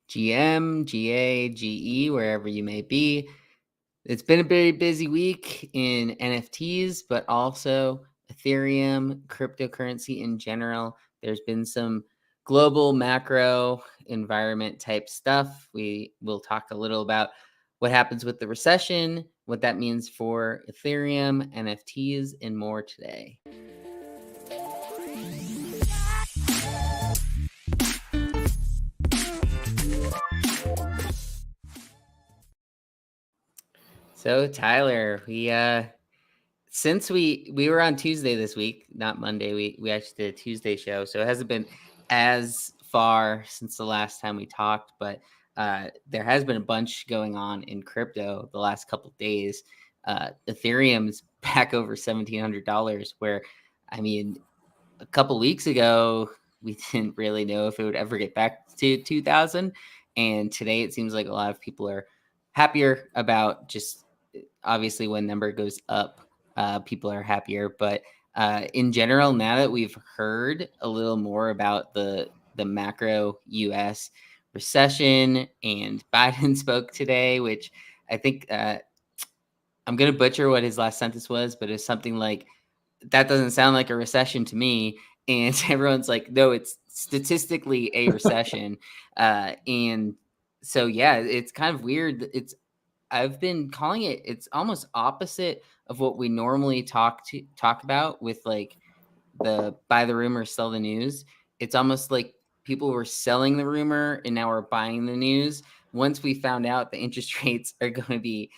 GM, GA, GE, wherever you may be. It's been a very busy week in NFTs, but also Ethereum, cryptocurrency in general. There's been some global macro environment type stuff. We will talk a little about what happens with the recession, what that means for Ethereum, NFTs, and more today. So Tyler, since we were on Tuesday this week, not Monday, we actually did a Tuesday show, so it hasn't been as far since the last time we talked, but there has been a bunch going on in crypto the last couple of days. Ethereum's back over $1,700, where, I mean, a couple weeks ago, we didn't really know if it would ever get back to 2,000. And today it seems like a lot of people are happier about just, obviously when number goes up, people are happier. But in general, now that we've heard a little more about the macro US recession, and Biden spoke today, which I think I'm going to butcher what his last sentence was, but it's something like, that doesn't sound like a recession to me. And everyone's like, no, it's statistically a recession. And so, yeah, it's kind of weird. I've been calling it, it's almost opposite of what we normally talk about with like the buy the rumor, sell the news. It's almost like people were selling the rumor and now we're buying the news. Once we found out the interest rates are going to be,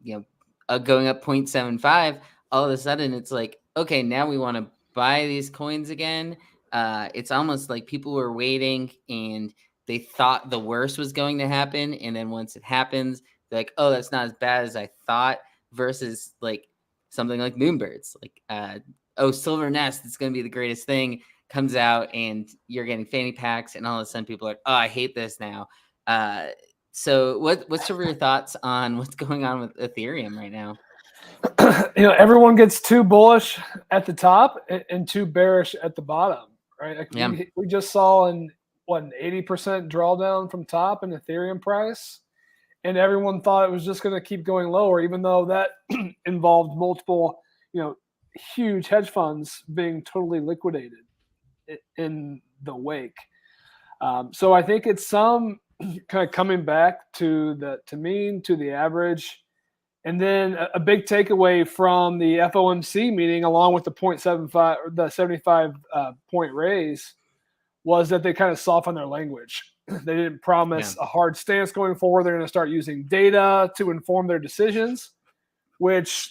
going up 0.75, all of a sudden it's like, okay, now we want to buy these coins again. It's almost like people were waiting and they thought the worst was going to happen. And then once it happens, they're like, oh, that's not as bad as I thought, versus like something like Moonbirds, like, Silver Nest, it's going to be the greatest thing, comes out and you're getting fanny packs. And all of a sudden people are like, oh, I hate this now. So what's some of your thoughts on what's going on with Ethereum right now? Everyone gets too bullish at the top and too bearish at the bottom, right? Like Yeah. we just saw an 80% drawdown from top in Ethereum price, and everyone thought it was just going to keep going lower, even though that involved multiple, huge hedge funds being totally liquidated in the wake. So I think it's some kind of coming back to the mean, to the average. And then a big takeaway from the FOMC meeting, along with the 0.75, the 75 point raise, was that they kind of softened their language. They didn't promise a hard stance going forward. They're going to start using data to inform their decisions, which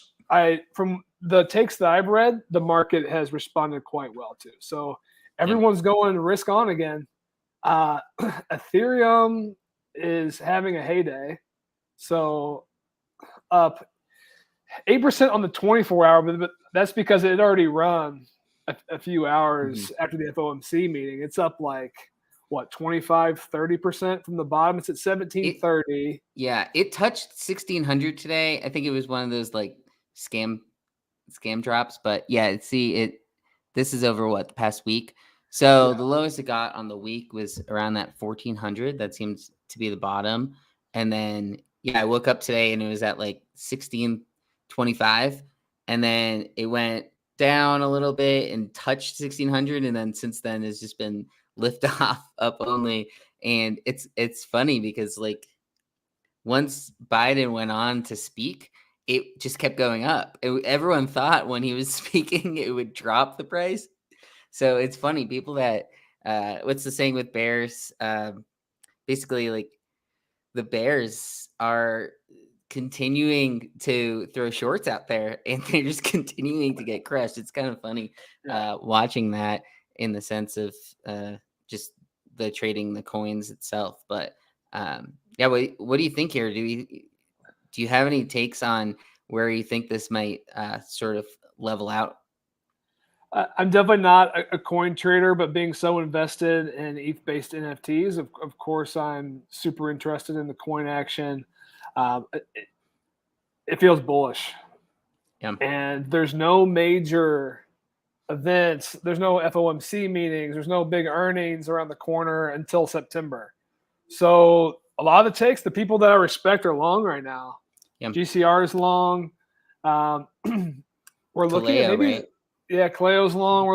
from the takes that I've read, the market has responded quite well to. So everyone's going risk on again. Ethereum is having a heyday. So up 8% on the 24-hour, but that's because it had already run a few hours after the FOMC meeting. It's up like, 25-30% from the bottom. It's at 1730. It touched 1,600 today. I think it was one of those like scam drops, but this is over the past week. So the lowest it got on the week was around that 1,400. That seems to be the bottom. And then I woke up today and it was at like 1,625, and then it went down a little bit and touched 1,600, and then since then it's just been lift off up only. And it's funny because like once Biden went on to speak, it just kept going up. Everyone thought when he was speaking it would drop the price. So it's funny, people that what's the saying with bears? Basically, like, the bears are continuing to throw shorts out there and they're just continuing to get crushed. It's kind of funny watching that, in the sense of just the trading the coins itself. But what do you think here? Do you have any takes on where you think this might sort of level out? I'm definitely not a coin trader, but being so invested in ETH-based NFTs, of course, I'm super interested in the coin action. It feels bullish. Yeah. And there's no major events. There's no FOMC meetings. There's no big earnings around the corner until September. So a lot of the takes, the people that I respect are long right now. Yeah. GCR is long. We're looking at Kaleo, maybe, right? yeah, Kaleo's long.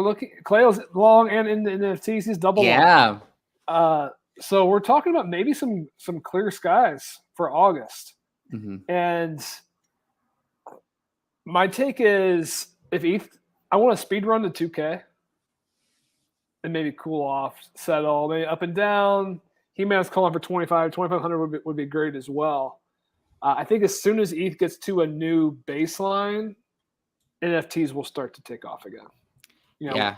Kaleo's long and in the NFTs, he's double long. Yeah. So we're talking about maybe some clear skies for August. Mm-hmm. And my take is if ETH, I want to speed run to 2K and maybe cool off, settle, maybe up and down. He-Man's calling for 2,500 would be great as well. I think as soon as ETH gets to a new baseline, NFTs will start to take off again. Yeah.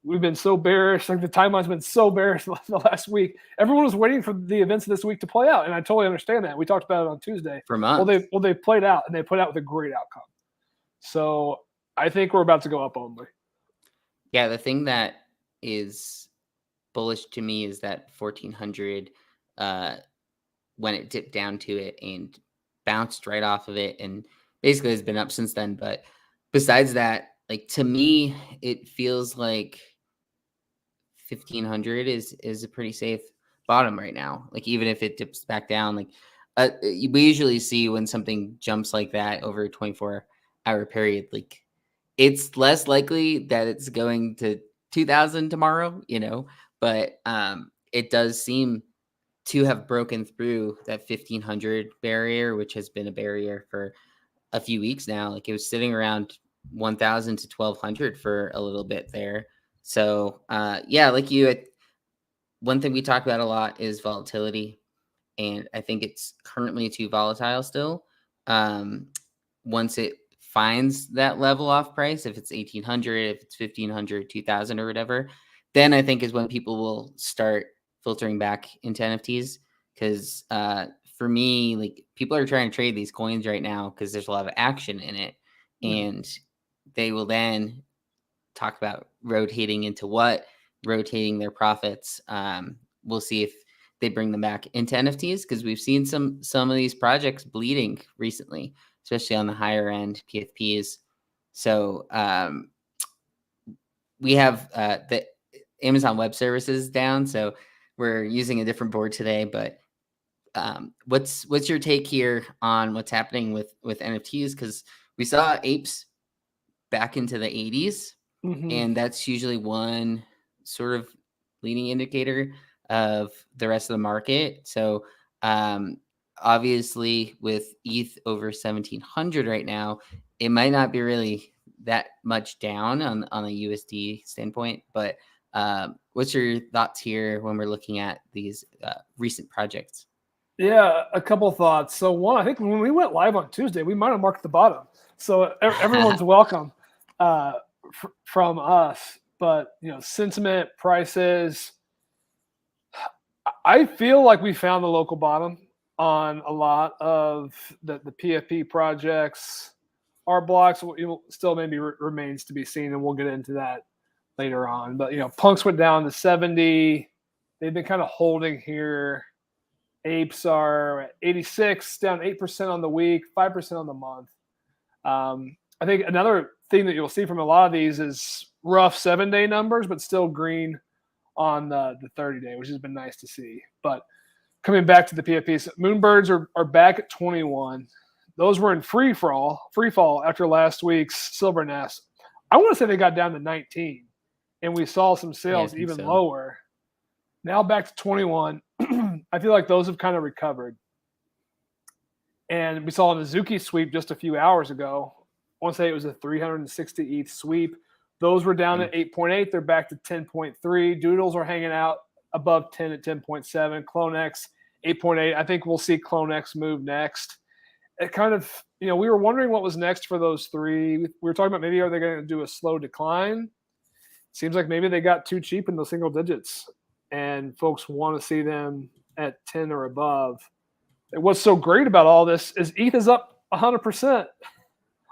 We've been so bearish. Like the timeline's been so bearish the last week. Everyone was waiting for the events of this week to play out, and I totally understand that. We talked about it on Tuesday. For months. Well, they played out, and they played out with a great outcome. So I think we're about to go up only. Yeah, the thing that is bullish to me is that 1,400 when it dipped down to it and bounced right off of it, and basically has been up since then. But besides that, like to me, it feels like 1,500 is a pretty safe bottom right now. Like even if it dips back down, like we usually see when something jumps like that over a 24-hour period, like it's less likely that it's going to 2,000 tomorrow, but it does seem to have broken through that 1,500 barrier, which has been a barrier for a few weeks now. Like it was sitting around 1,000 to 1,200 for a little bit there. So yeah, like one thing we talk about a lot is volatility, and I think it's currently too volatile still. Once it finds that level off price, if it's 1,800, if it's 1,500, 2,000 or whatever, then I think is when people will start filtering back into NFTs. Because for me, like people are trying to trade these coins right now because there's a lot of action in it, and they will then talk about rotating into what, rotating their profits. We'll see if they bring them back into NFTs, because we've seen some of these projects bleeding recently, especially on the higher end PFPs. So we have the Amazon Web Services down, so we're using a different board today. But what's your take here on what's happening with NFTs? Because we saw apes back into the 80s, and that's usually one sort of leading indicator of the rest of the market. So obviously with ETH over 1,700 right now, it might not be really that much down on a USD standpoint. But what's your thoughts here when we're looking at these recent projects? Yeah, a couple thoughts. So one, I think when we went live on Tuesday, we might have marked the bottom. So everyone's welcome from us. But sentiment, prices, I feel like we found the local bottom on a lot of the PFP projects. Our blocks still maybe remains to be seen, and we'll get into that later on. But punks went down to 70. They've been kind of holding here. Apes are at 86, down 8% on the week, 5% on the month. I think another thing that you'll see from a lot of these is rough 7-day numbers, but still green on the 30-day, which has been nice to see. But coming back to the PFPs, Moonbirds are back at 21. Those were in free fall after last week's Silver Nest. I want to say they got down to 19, and we saw some sales even lower. Now back to 21. I feel like those have kind of recovered. And we saw an Azuki sweep just a few hours ago. I want to say it was a 360 ETH sweep. Those were down at 8.8. They're back to 10.3. Doodles are hanging out above 10 at 10.7. CloneX, 8.8. I think we'll see CloneX move next. It kind of, we were wondering what was next for those three. We were talking about maybe are they going to do a slow decline? Seems like maybe they got too cheap in the single digits, and folks want to see them at 10 or above. And what's so great about all this is ETH is up 100%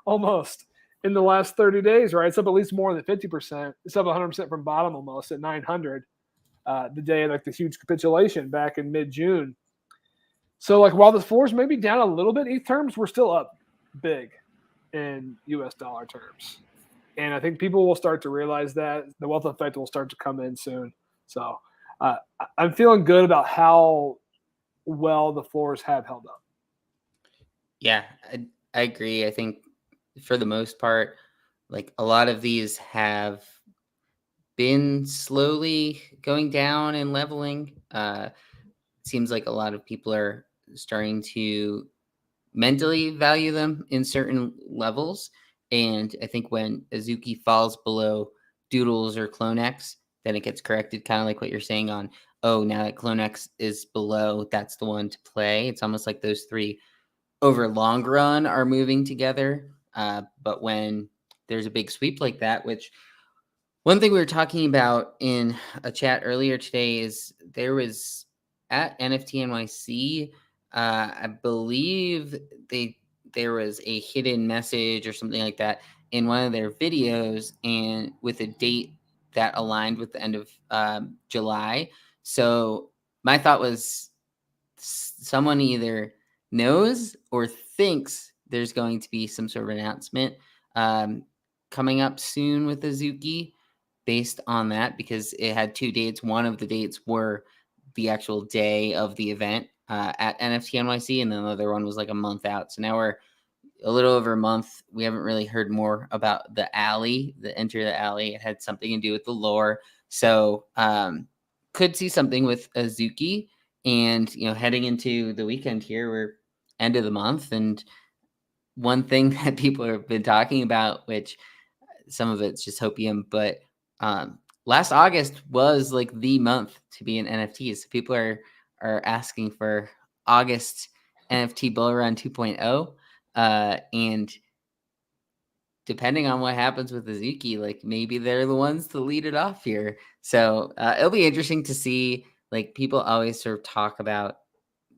almost in the last 30 days, right? It's up at least more than 50%. It's up 100% from bottom almost at 900 the day of the huge capitulation back in mid-June. So while the floors may be down a little bit ETH terms, we're still up big in US dollar terms. And I think people will start to realize that the wealth effect will start to come in soon. So I'm feeling good about how well the floors have held up. Yeah, I agree. I think for the most part, like a lot of these have been slowly going down and leveling. Seems like a lot of people are starting to mentally value them in certain levels. And I think when Azuki falls below Doodles or CloneX, then it gets corrected, kind of like what you're saying on, oh, now that CloneX is below, that's the one to play. It's almost like those three over long run are moving together. But when there's a big sweep like that, which one thing we were talking about in a chat earlier today is there was at NFT NYC, I believe there was a hidden message or something like that in one of their videos, and with a date that aligned with the end of July. So my thought was someone either knows or thinks there's going to be some sort of announcement um, coming up soon with Azuki based on that, because it had two dates. One of the dates were the actual day of the event at NFT NYC, and then the other one was like a month out. So now we're a little over a month. We haven't really heard more about the alley, the Enter the Alley. It had something to do with the lore. So could see something with Azuki. And, heading into the weekend here, we're end of the month. And one thing that people have been talking about, which some of it's just hopium, but last August was like the month to be in NFTs. So people are asking for August NFT Bull Run 2.0. And depending on what happens with Azuki, like maybe they're the ones to lead it off here. So it'll be interesting to see. Like people always sort of talk about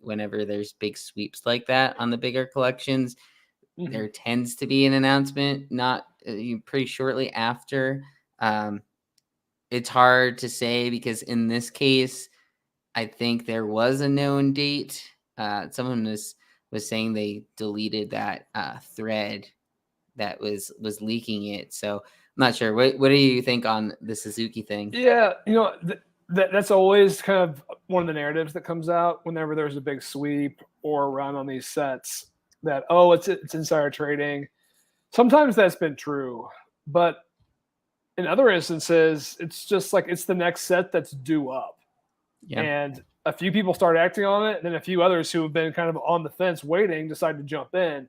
whenever there's big sweeps like that on the bigger collections, there tends to be an announcement not pretty shortly after. It's hard to say because in this case, I think there was a known date. Someone was saying they deleted that thread that was leaking it. So I'm not sure. What do you think on the Suzuki thing? Yeah, that's always kind of one of the narratives that comes out whenever there's a big sweep or run on these sets. That it's insider trading. Sometimes that's been true, but in other instances, it's just like it's the next set that's due up, Yeah. and a few people start acting on it, and then a few others who have been kind of on the fence waiting decide to jump in,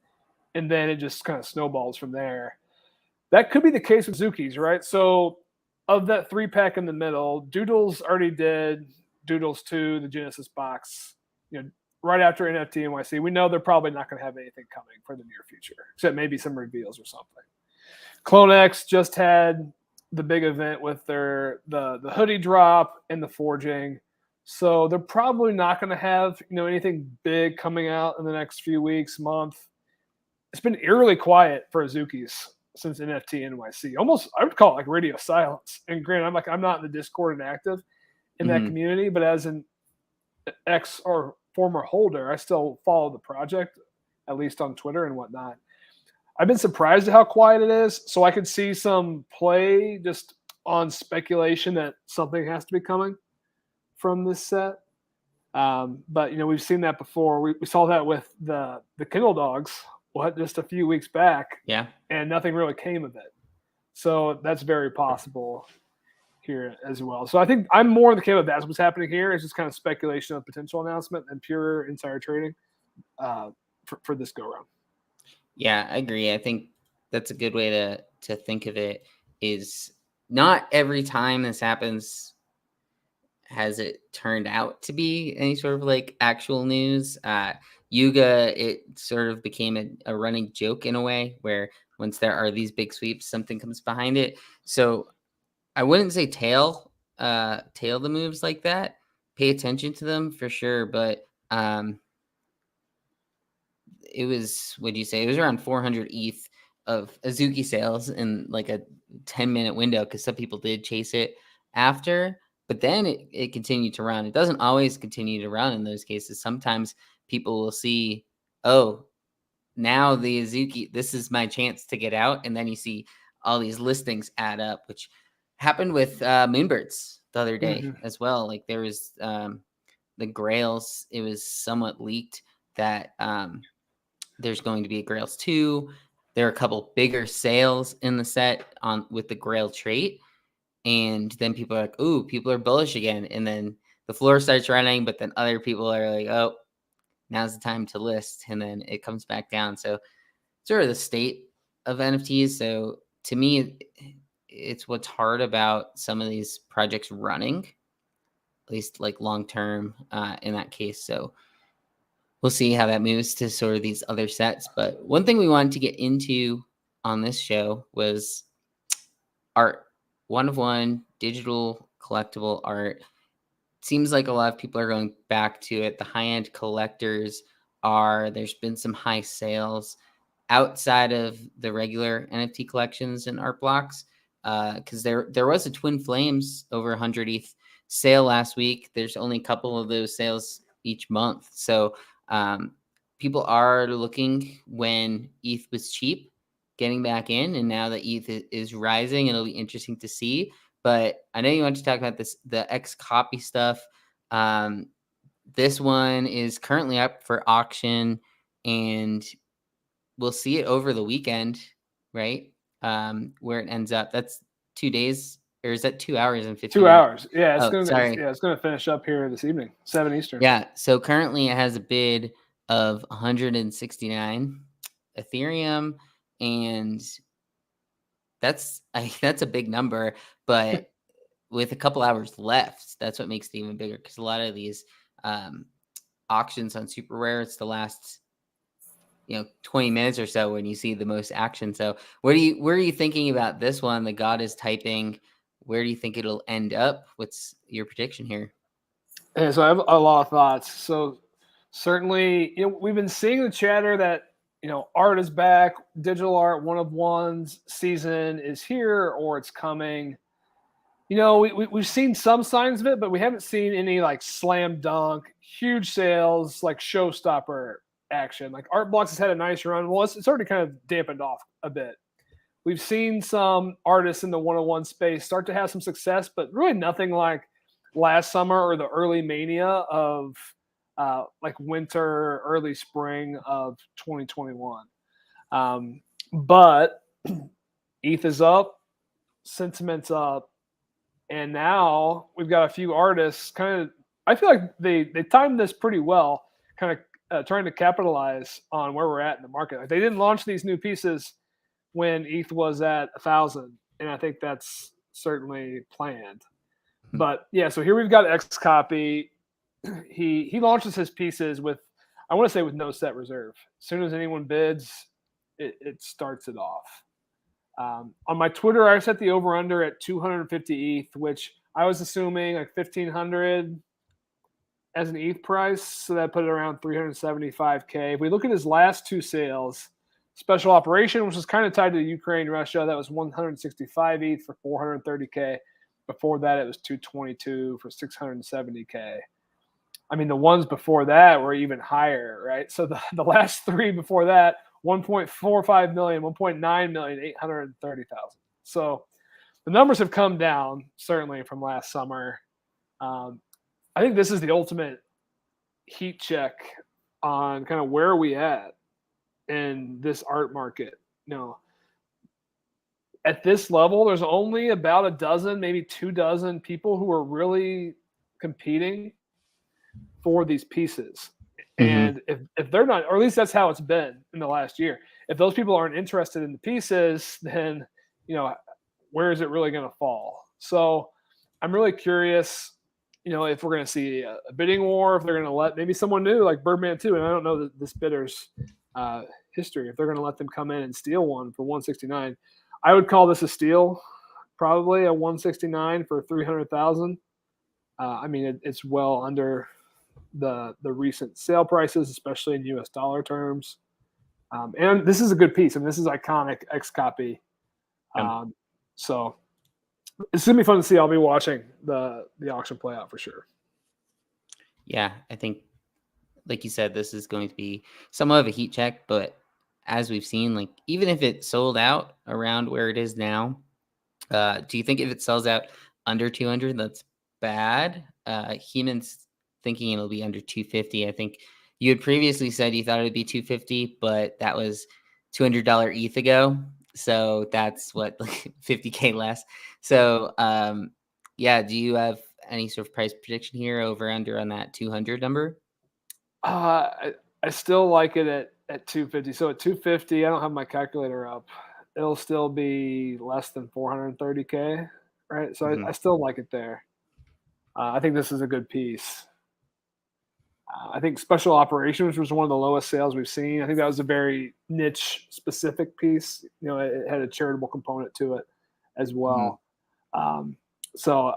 and then it just kind of snowballs from there. That could be the case with Zuki's, right? So of that 3-pack in the middle, Doodles already did Doodles 2, the Genesis box, right after NFT NYC. We know they're probably not going to have anything coming for the near future, except maybe some reveals or something. CloneX just had the big event with the hoodie drop and the forging. So they're probably not going to have anything big coming out in the next few weeks, month. It's been eerily quiet for Azuki's since NFT NYC. Almost, I would call it like radio silence. And granted, I'm not in the Discord and active in that community, but as an ex or former holder, I still follow the project, at least on Twitter and whatnot. I've been surprised at how quiet it is. So I could see some play just on speculation that something has to be coming from this set. But we've seen that before. We saw that with the Kindle Dogs just a few weeks back. Yeah. And nothing really came of it. So that's very possible here as well. So I think I'm more in the camp of that's what's happening here. It's just kind of speculation of potential announcement and pure insider trading for this go around. Yeah, I agree. I think that's a good way to think of it. Is not every time this happens has it turned out to be any sort of like actual news. Yuga, it sort of became a running joke in a way where once there are these big sweeps, something comes behind it. So I wouldn't say tail the moves like that. Pay attention to them for sure, but it was, what do you say? It was around 400 ETH of Azuki sales in like a 10-minute window because some people did chase it after, but then it continued to run. It doesn't always continue to run in those cases. Sometimes people will see, oh, now the Azuki, this is my chance to get out. And then you see all these listings add up, which happened with Moonbirds the other day as well. Like there was the Grails, it was somewhat leaked that there's going to be a Grails 2. There are a couple bigger sales in the set with the Grail trait. And then people are like, ooh, people are bullish again. And then the floor starts running, but then other people are like, oh, now's the time to list. And then it comes back down. So sort of the state of NFTs. So to me, it's what's hard about some of these projects running, at least like long term in that case. So we'll see how that moves to sort of these other sets. But one thing we wanted to get into on this show was art. One of one, digital collectible art. Seems like a lot of people are going back to it. The high-end collectors there's been some high sales outside of the regular NFT collections and art blocks. Because there was a Twin Flames over 100 ETH sale last week. There's only a couple of those sales each month. So people are looking when ETH was cheap, getting back in, and now that ETH is rising, it'll be interesting to see. But I know you want to talk about the XCOPY stuff. This one is currently up for auction, and we'll see it over the weekend, right? Where it ends up. That's 2 days, or is that 2 hours and 15 2 minutes? hours. Yeah, Sorry. it's gonna finish up here this evening, 7 Eastern. Yeah. So currently it has a bid of 169 Ethereum, and that's a big number, but with a couple hours left, that's what makes it even bigger, because a lot of these auctions on Super Rare, it's the last 20 minutes or so when you see the most action. So where are you thinking about this one? The God is typing. Where do you think it'll end up? What's your prediction here? And so I have a lot of thoughts. So certainly, we've been seeing the chatter that art is back, digital art, one of one's season is here or it's coming. We've seen some signs of it, but we haven't seen any like slam dunk, huge sales, like showstopper action. Like art blocks has had a nice run. Well, it's already kind of dampened off a bit. We've seen some artists in the one-on-one space start to have some success, but really nothing like last summer or the early mania of like winter, early spring of 2021. But ETH is up, sentiment's up, and now we've got a few artists kind of, I feel like they timed this pretty well, kind of trying to capitalize on where we're at in the market. Like they didn't launch these new pieces when ETH was at 1,000, and I think that's certainly planned. But yeah, so here we've got XCOPY. He launches his pieces with, I want to say, with no set reserve. As soon as anyone bids, it starts it off. On my Twitter, I set the over under at 250 ETH, which I was assuming like 1,500 as an ETH price, so that put it around 375K. If we look at his last two sales, Special Operation, which was kind of tied to Ukraine, Russia, that was 165 ETH for 430K. Before that, it was 222 for 670K. I mean, the ones before that were even higher, right? So the last three before that, 1.45 million, 1.9 million, 830,000. So the numbers have come down, certainly, from last summer. I think this is the ultimate heat check on kind of where are we at in this art market. At this level, there's only about a dozen, maybe 2 dozen people who are really competing for these pieces. And if they're not, or at least that's how it's been in the last year, if those people aren't interested in the pieces, then where is it really going to fall? So I'm really curious, if we're going to see a bidding war, if they're going to let maybe someone new like Birdman 2, and I don't know this bidder's history, if they're going to let them come in and steal one for 169. I would call this a steal, probably a 169 for 300,000. I mean, it's well under the recent sale prices, especially in US dollar terms. And this is a good piece. I mean, this is iconic XCOPY. So it's gonna be fun to see. I'll be watching the auction play out for sure. Yeah, I think, like you said, this is going to be somewhat of a heat check, but as we've seen, like even if it sold out around where it is now, do you think if it sells out under 200, that's bad? Humans thinking it'll be under 250. I think you had previously said you thought it'd be 250, but that was $200 ETH ago. So that's what, like 50K less. So yeah, do you have any sort of price prediction here, over under on that 200 number? I still like it at 250. So at 250, I don't have my calculator up. It'll still be less than 430K, right? So I still like it there. I think this is a good piece. I think special operations was one of the lowest sales we've seen. I think that was a very niche specific piece. It had a charitable component to it as well. So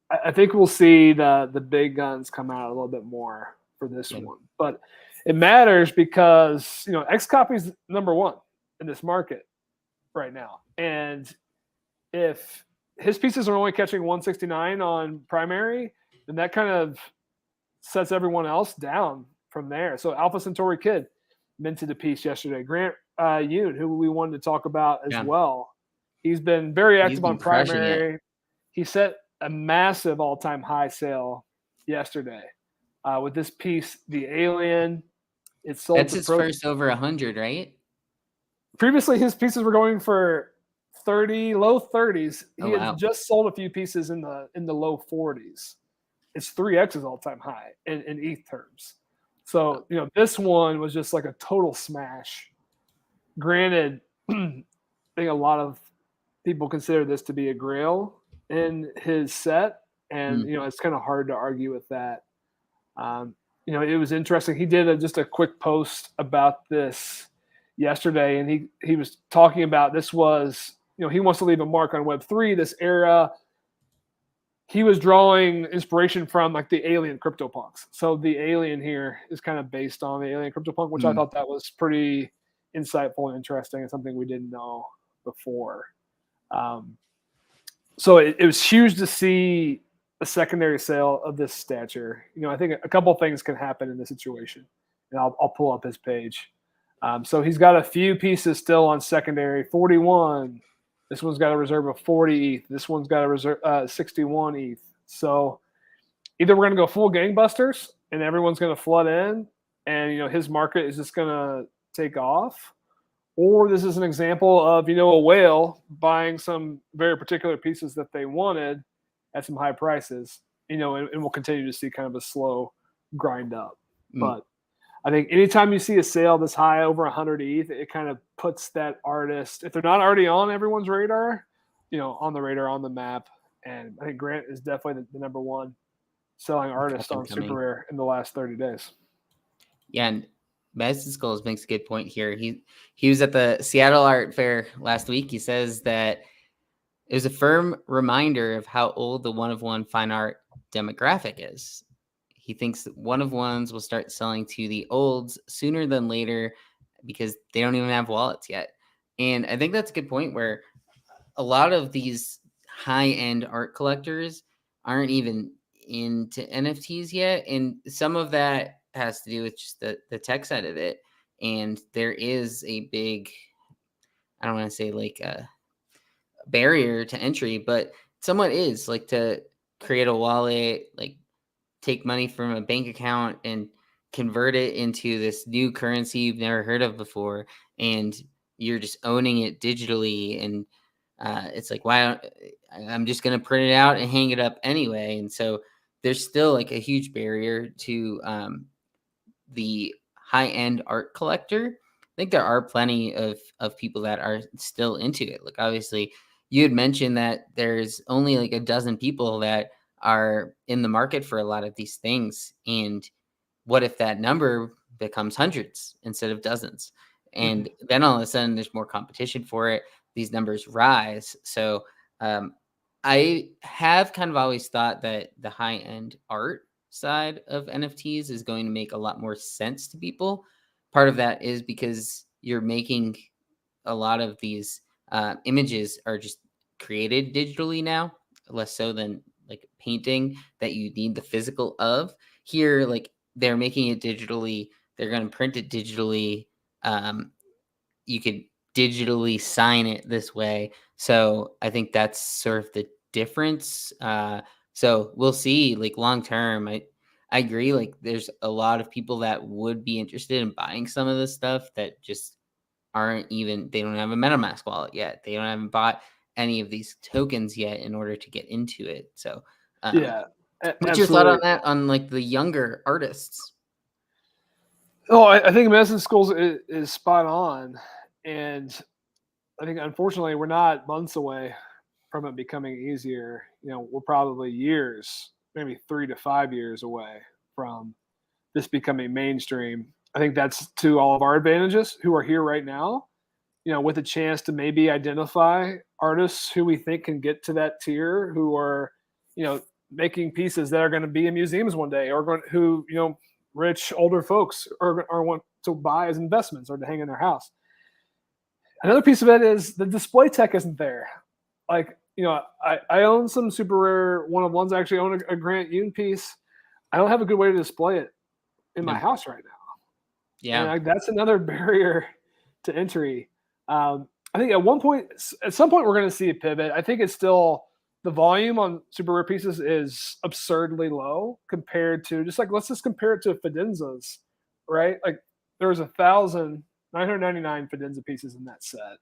I think we'll see the big guns come out a little bit more for this one. But it matters because, XCOPY is number one in this market right now. And if his pieces are only catching 169 on primary, then that kind of sets everyone else down from there. So Alpha Centauri Kid minted a piece yesterday. Grant Yun, who we wanted to talk about as well. He's been very active on primary. He set a massive all-time high sale yesterday with this piece, the Alien. It sold. That's his first over 100, right? Previously, his pieces were going for 30, low 30s. He had just sold a few pieces in the low 40s. It's 3x's all-time high in ETH terms. So, this one was just like a total smash. Granted, I think a lot of people consider this to be a grail in his set, and it's kind of hard to argue with that. It was interesting. He did just a quick post about this yesterday, and he was talking about this was, he wants to leave a mark on Web3, this era. He was drawing inspiration from like the Alien CryptoPunks. So the Alien here is kind of based on the Alien CryptoPunk, which I thought that was pretty insightful and interesting, and something we didn't know before. So it was huge to see a secondary sale of this stature. I think a couple things can happen in this situation, and I'll pull up his page. So he's got a few pieces still on secondary. 41. This one's got a reserve of 40 ETH. This one's got a reserve 61 ETH. So either we're going to go full gangbusters and everyone's going to flood in, and his market is just going to take off, or this is an example of a whale buying some very particular pieces that they wanted at some high prices. And we'll continue to see kind of a slow grind up. But I think anytime you see a sale this high over 100 ETH, it kind of puts that artist, if they're not already on everyone's radar, on the radar, on the map. And I think Grant is definitely the number one selling artist on Super Rare in the last 30 days. Yeah, and Madison Skulls makes a good point here. He was at the Seattle Art Fair last week. He says that it was a firm reminder of how old the one-of-one fine art demographic is. He thinks that one-of-ones will start selling to the olds sooner than later because they don't even have wallets yet. And I think that's a good point, where a lot of these high-end art collectors aren't even into NFTs yet. And some of that has to do with just the tech side of it. And there is a big, I don't want to say like a barrier to entry, but somewhat is, like, to create a wallet, like take money from a bank account and convert it into this new currency you've never heard of before, and you're just owning it digitally. And it's like, I'm just going to print it out and hang it up anyway. And so there's still like a huge barrier to the high-end art collector. I think there are plenty of people that are still into it. Like, obviously you had mentioned that there's only like a dozen people that are in the market for a lot of these things. And what if that number becomes hundreds instead of dozens? And then all of a sudden there's more competition for it. These numbers rise. So I have kind of always thought that the high-end art side of NFTs is going to make a lot more sense to people. Part of that is because you're making a lot of these images are just created digitally now, less so than like painting that you need the physical of. Here, like, they're making it digitally, they're going to print it digitally. You could digitally sign it this way. So I think that's sort of the difference. So we'll see. Like long term, I agree. Like there's a lot of people that would be interested in buying some of this stuff that just aren't even. They don't have a MetaMask wallet yet. They haven't bought any of these tokens yet in order to get into it. So, Yeah, what's your thought on absolutely. that? On like the younger artists? Oh, I think medicine schools is spot on, and I think unfortunately we're not months away from it becoming easier. We're probably years, maybe 3 to 5 years away from this becoming mainstream. I think that's to all of our advantages who are here right now, with a chance to maybe identify artists who we think can get to that tier, who are, making pieces that are going to be in museums one day, or who, rich older folks are want to buy as investments or to hang in their house. Another piece of it is the display tech isn't there. Like, I own some super rare one of ones. I actually own a Grant Yun piece. I don't have a good way to display it in my house right now. Yeah. And that's another barrier to entry. I think at some point, we're going to see a pivot. I think it's still the volume on super rare pieces is absurdly low compared to let's just compare it to Fidenzas, right? Like there was 1,999 Fidenza pieces in that set.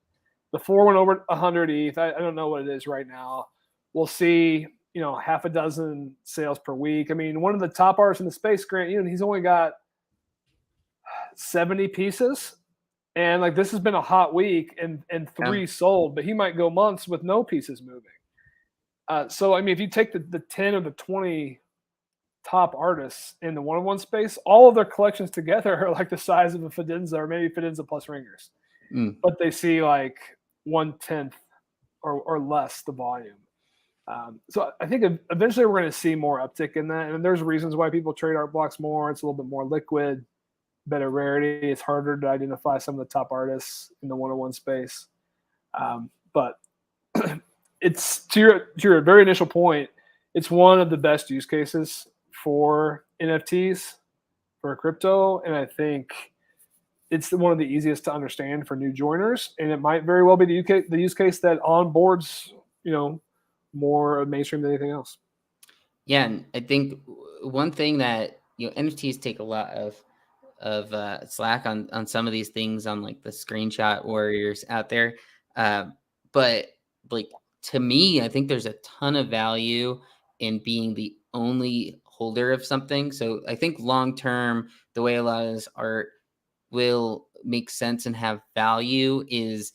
The 4 went over 100 ETH. I don't know what it is right now. We'll see, half a dozen sales per week. I mean, one of the top artists in the space, Grant Yun, he's only got 70 pieces. And like this has been a hot week and 3 sold, but he might go months with no pieces moving. So, I mean, if you take the 10 or the 20 top artists in the one-on-one space, all of their collections together are like the size of a Fidenza or maybe Fidenza plus ringers. But they see like 1/10 or less the volume. So I think eventually we're going to see more uptick in that. And there's reasons why people trade art blocks more. It's a little bit more liquid, better rarity. It's harder to identify some of the top artists in the one-on-one space. But it's to your very initial point, it's one of the best use cases for NFTs, for crypto. And I think it's one of the easiest to understand for new joiners. And it might very well be the use case that onboards, more mainstream than anything else. Yeah, and I think one thing that NFTs take a lot of slack on some of these things on like the screenshot warriors out there, but like to me, I think there's a ton of value in being the only holder of something. So I think long term, the way a lot of this art will make sense and have value is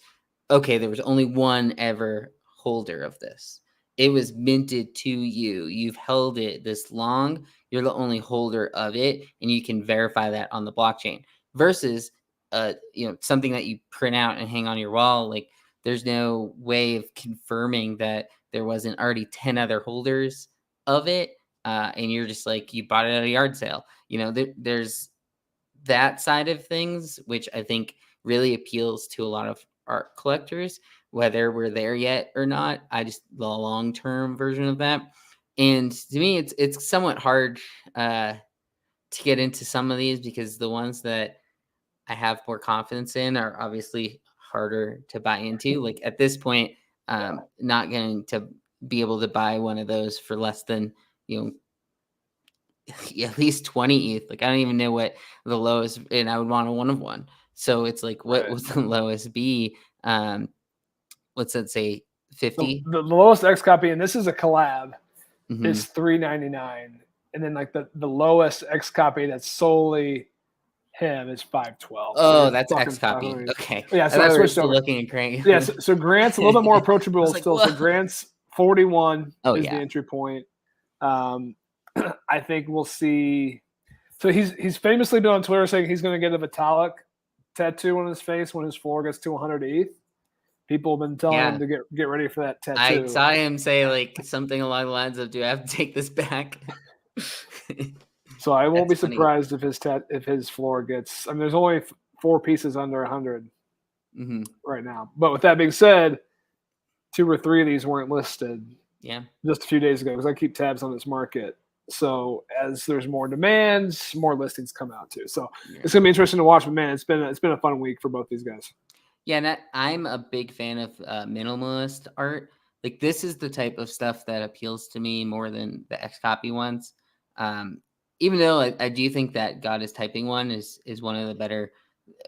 okay, there was only one ever holder of this. It was minted to you. You've held it this long. You're the only holder of it, and you can verify that on the blockchain. Versus, something that you print out and hang on your wall. Like, there's no way of confirming that there wasn't already 10 other holders of it, and you're just like you bought it at a yard sale. There's that side of things, which I think really appeals to a lot of art collectors, whether we're there yet or not. I just the long-term version of that. And to me, it's somewhat hard to get into some of these because the ones that I have more confidence in are obviously harder to buy into. Like at this point, not going to be able to buy one of those for less than, at least 20 ETH. Like I don't even know what the lowest, and I would want a one of one. So it's like, what would the lowest be? What's that say? 50? The lowest XCOPY, and this is a collab, is $3.99. And then like the lowest XCOPY that's solely him is $5.12. Oh, that's XCOPY. Okay. Yeah, so I switched over. Looking at Grant. Yeah, so Grant's a little bit more approachable like, still. So Grant's 41 is yeah. the entry point. I think we'll see. So he's famously been on Twitter saying he's going to get a Vitalik tattoo on his face when his floor gets to 100 ETH. People have been telling him to get ready for that tattoo. I saw him say like something along the lines of, "Do I have to take this back?" So I won't be surprised if his floor gets. I mean, there's only 4 pieces under 100 right now. But with that being said, 2 or 3 of these weren't listed. Yeah, just a few days ago because I keep tabs on this market. So as there's more demands, more listings come out too. So it's gonna be interesting to watch. But man, it's been a fun week for both these guys. Yeah, and I'm a big fan of minimalist art. like this is the type of stuff that appeals to me more than the XCOPY ones. Even though I do think that God is Typing one is one of the better,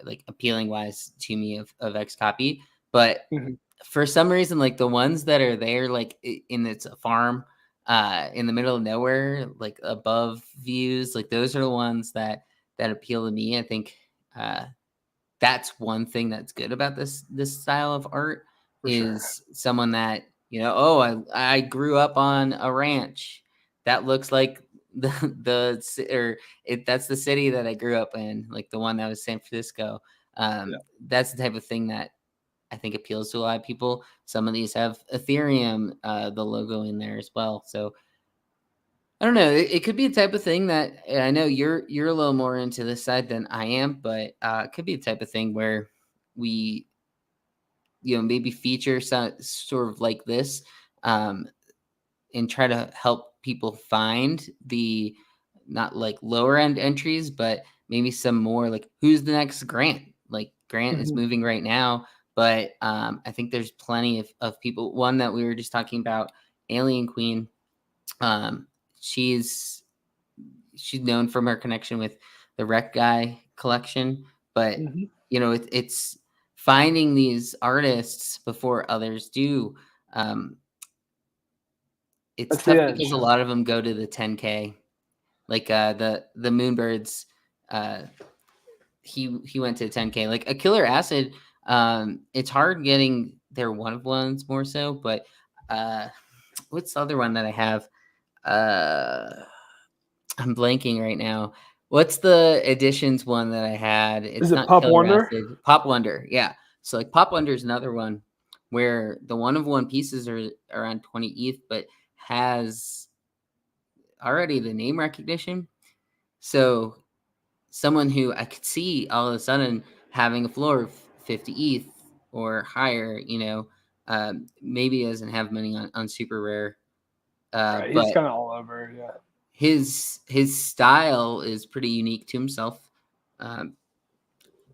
like appealing wise to me of XCOPY. But Mhm. for some reason, like the ones that are there, like in it's a farm, in the middle of nowhere, like above views, like those are the ones that appeal to me. I think that's one thing that's good about this style of art For sure. is someone that, oh, I grew up on a ranch that looks like or that's the city that I grew up in, like the one that was San Francisco. Yeah. That's the type of thing that I think appeals to a lot of people. Some of these have Ethereum, the logo in there as well. So I don't know. It could be a type of thing that I know you're a little more into this side than I am, but it could be a type of thing where we, maybe feature some sort of like this, um, and try to help people find the not like lower end entries, but maybe some more like who's the next Grant? Like Grant is Mhm. moving right now, but I think there's plenty of people. One that we were just talking about, Alien Queen. Um, she's she's known from her connection with the Wreck Guy collection, but Mhm. it's finding these artists before others do. Um, it's That's the tough because edge. a lot of them go to the 10K, like the Moonbirds. Uh, he went to 10K, like a Killer Acid. It's hard getting their one of ones more so, but uh, what's the other one that I have? Uh, I'm blanking right now. What's the editions one that I had? Is It's it not Pup Killer Wonder? Acid. Pop Wonder. Yeah. So like Pop Wonder is another one where the one of one pieces are around 20 ETH, but has already the name recognition. So someone who I could see all of a sudden having a floor of 50 ETH or higher, maybe doesn't have money on super rare. Right. He's But kind of all over. Yeah. his style is pretty unique to himself. Um,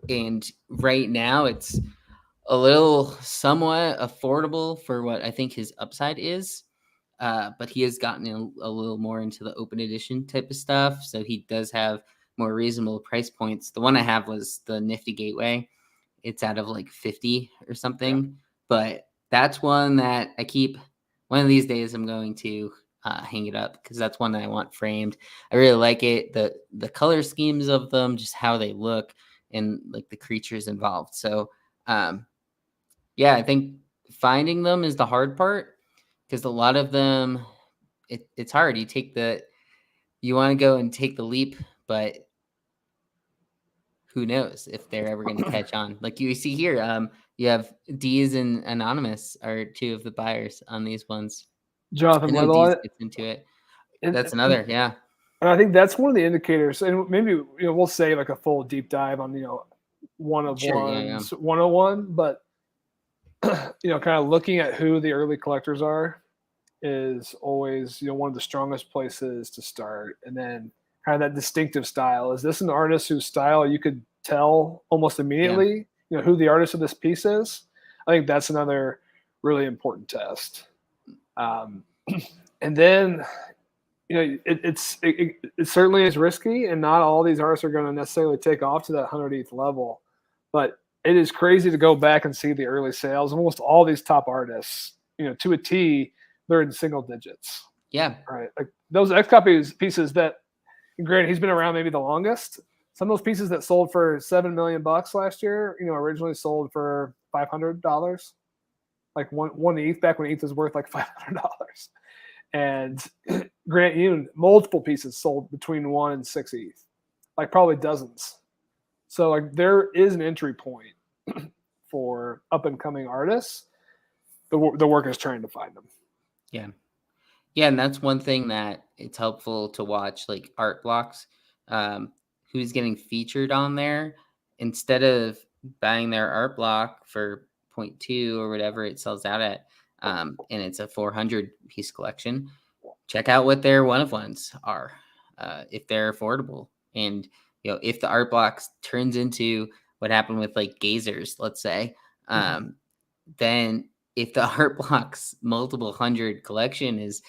and right now it's a little somewhat affordable for what I think his upside is. But he has gotten a little more into the open edition type of stuff. So he does have more reasonable price points. The one I have was the Nifty Gateway. It's out of like 50 or Yeah. something. But that's one that I keep. One of these days, I'm going to hang it up because that's one that I want framed. I really like it. The color schemes of them, just how they look, and like the creatures involved. So, yeah, I think finding them is the hard part because a lot of them, it's hard. You want to go and take the leap, but who knows if they're ever going to catch on? Like you see here, you have D's and Anonymous are two of the buyers on these ones. I Jonathan know D's Weatherlight. gets into it. And, That's and another, yeah. and I think that's one of the indicators. And maybe we'll say like a full deep dive on one of Sure, yeah, yeah. ones 101, but kind of looking at who the early collectors are is always one of the strongest places to start. And then kind of that distinctive style. Is this an artist whose style you could tell almost Yeah. immediately? Who the artist of this piece is. I think that's another really important test. Um, and then it certainly is risky, and not all these artists are going to necessarily take off to that 100th level. But it is crazy to go back and see the early sales. Almost all these top artists, to a T, they're in single digits, Yeah. right? Like those XCOPY pieces that, granted, he's been around maybe the longest. Some of those pieces that sold for $7 million last year, originally sold for $500, like one ETH back when ETH was worth like $500. And Grant Yun, multiple pieces sold between 1 and 6 ETH, like probably dozens. So like there is an entry point for up and coming artists. The work is trying to find them. Yeah. Yeah, and that's one thing that it's helpful to watch, like art blocks, who's getting featured on there instead of buying their art block for point 0.2 or whatever it sells out at, and it's a 400 piece collection. Check out what their one of ones are, if they're affordable, and if the art blocks turns into what happened with like Gazers, let's say, Mhm. then if the art blocks multiple hundred collection is,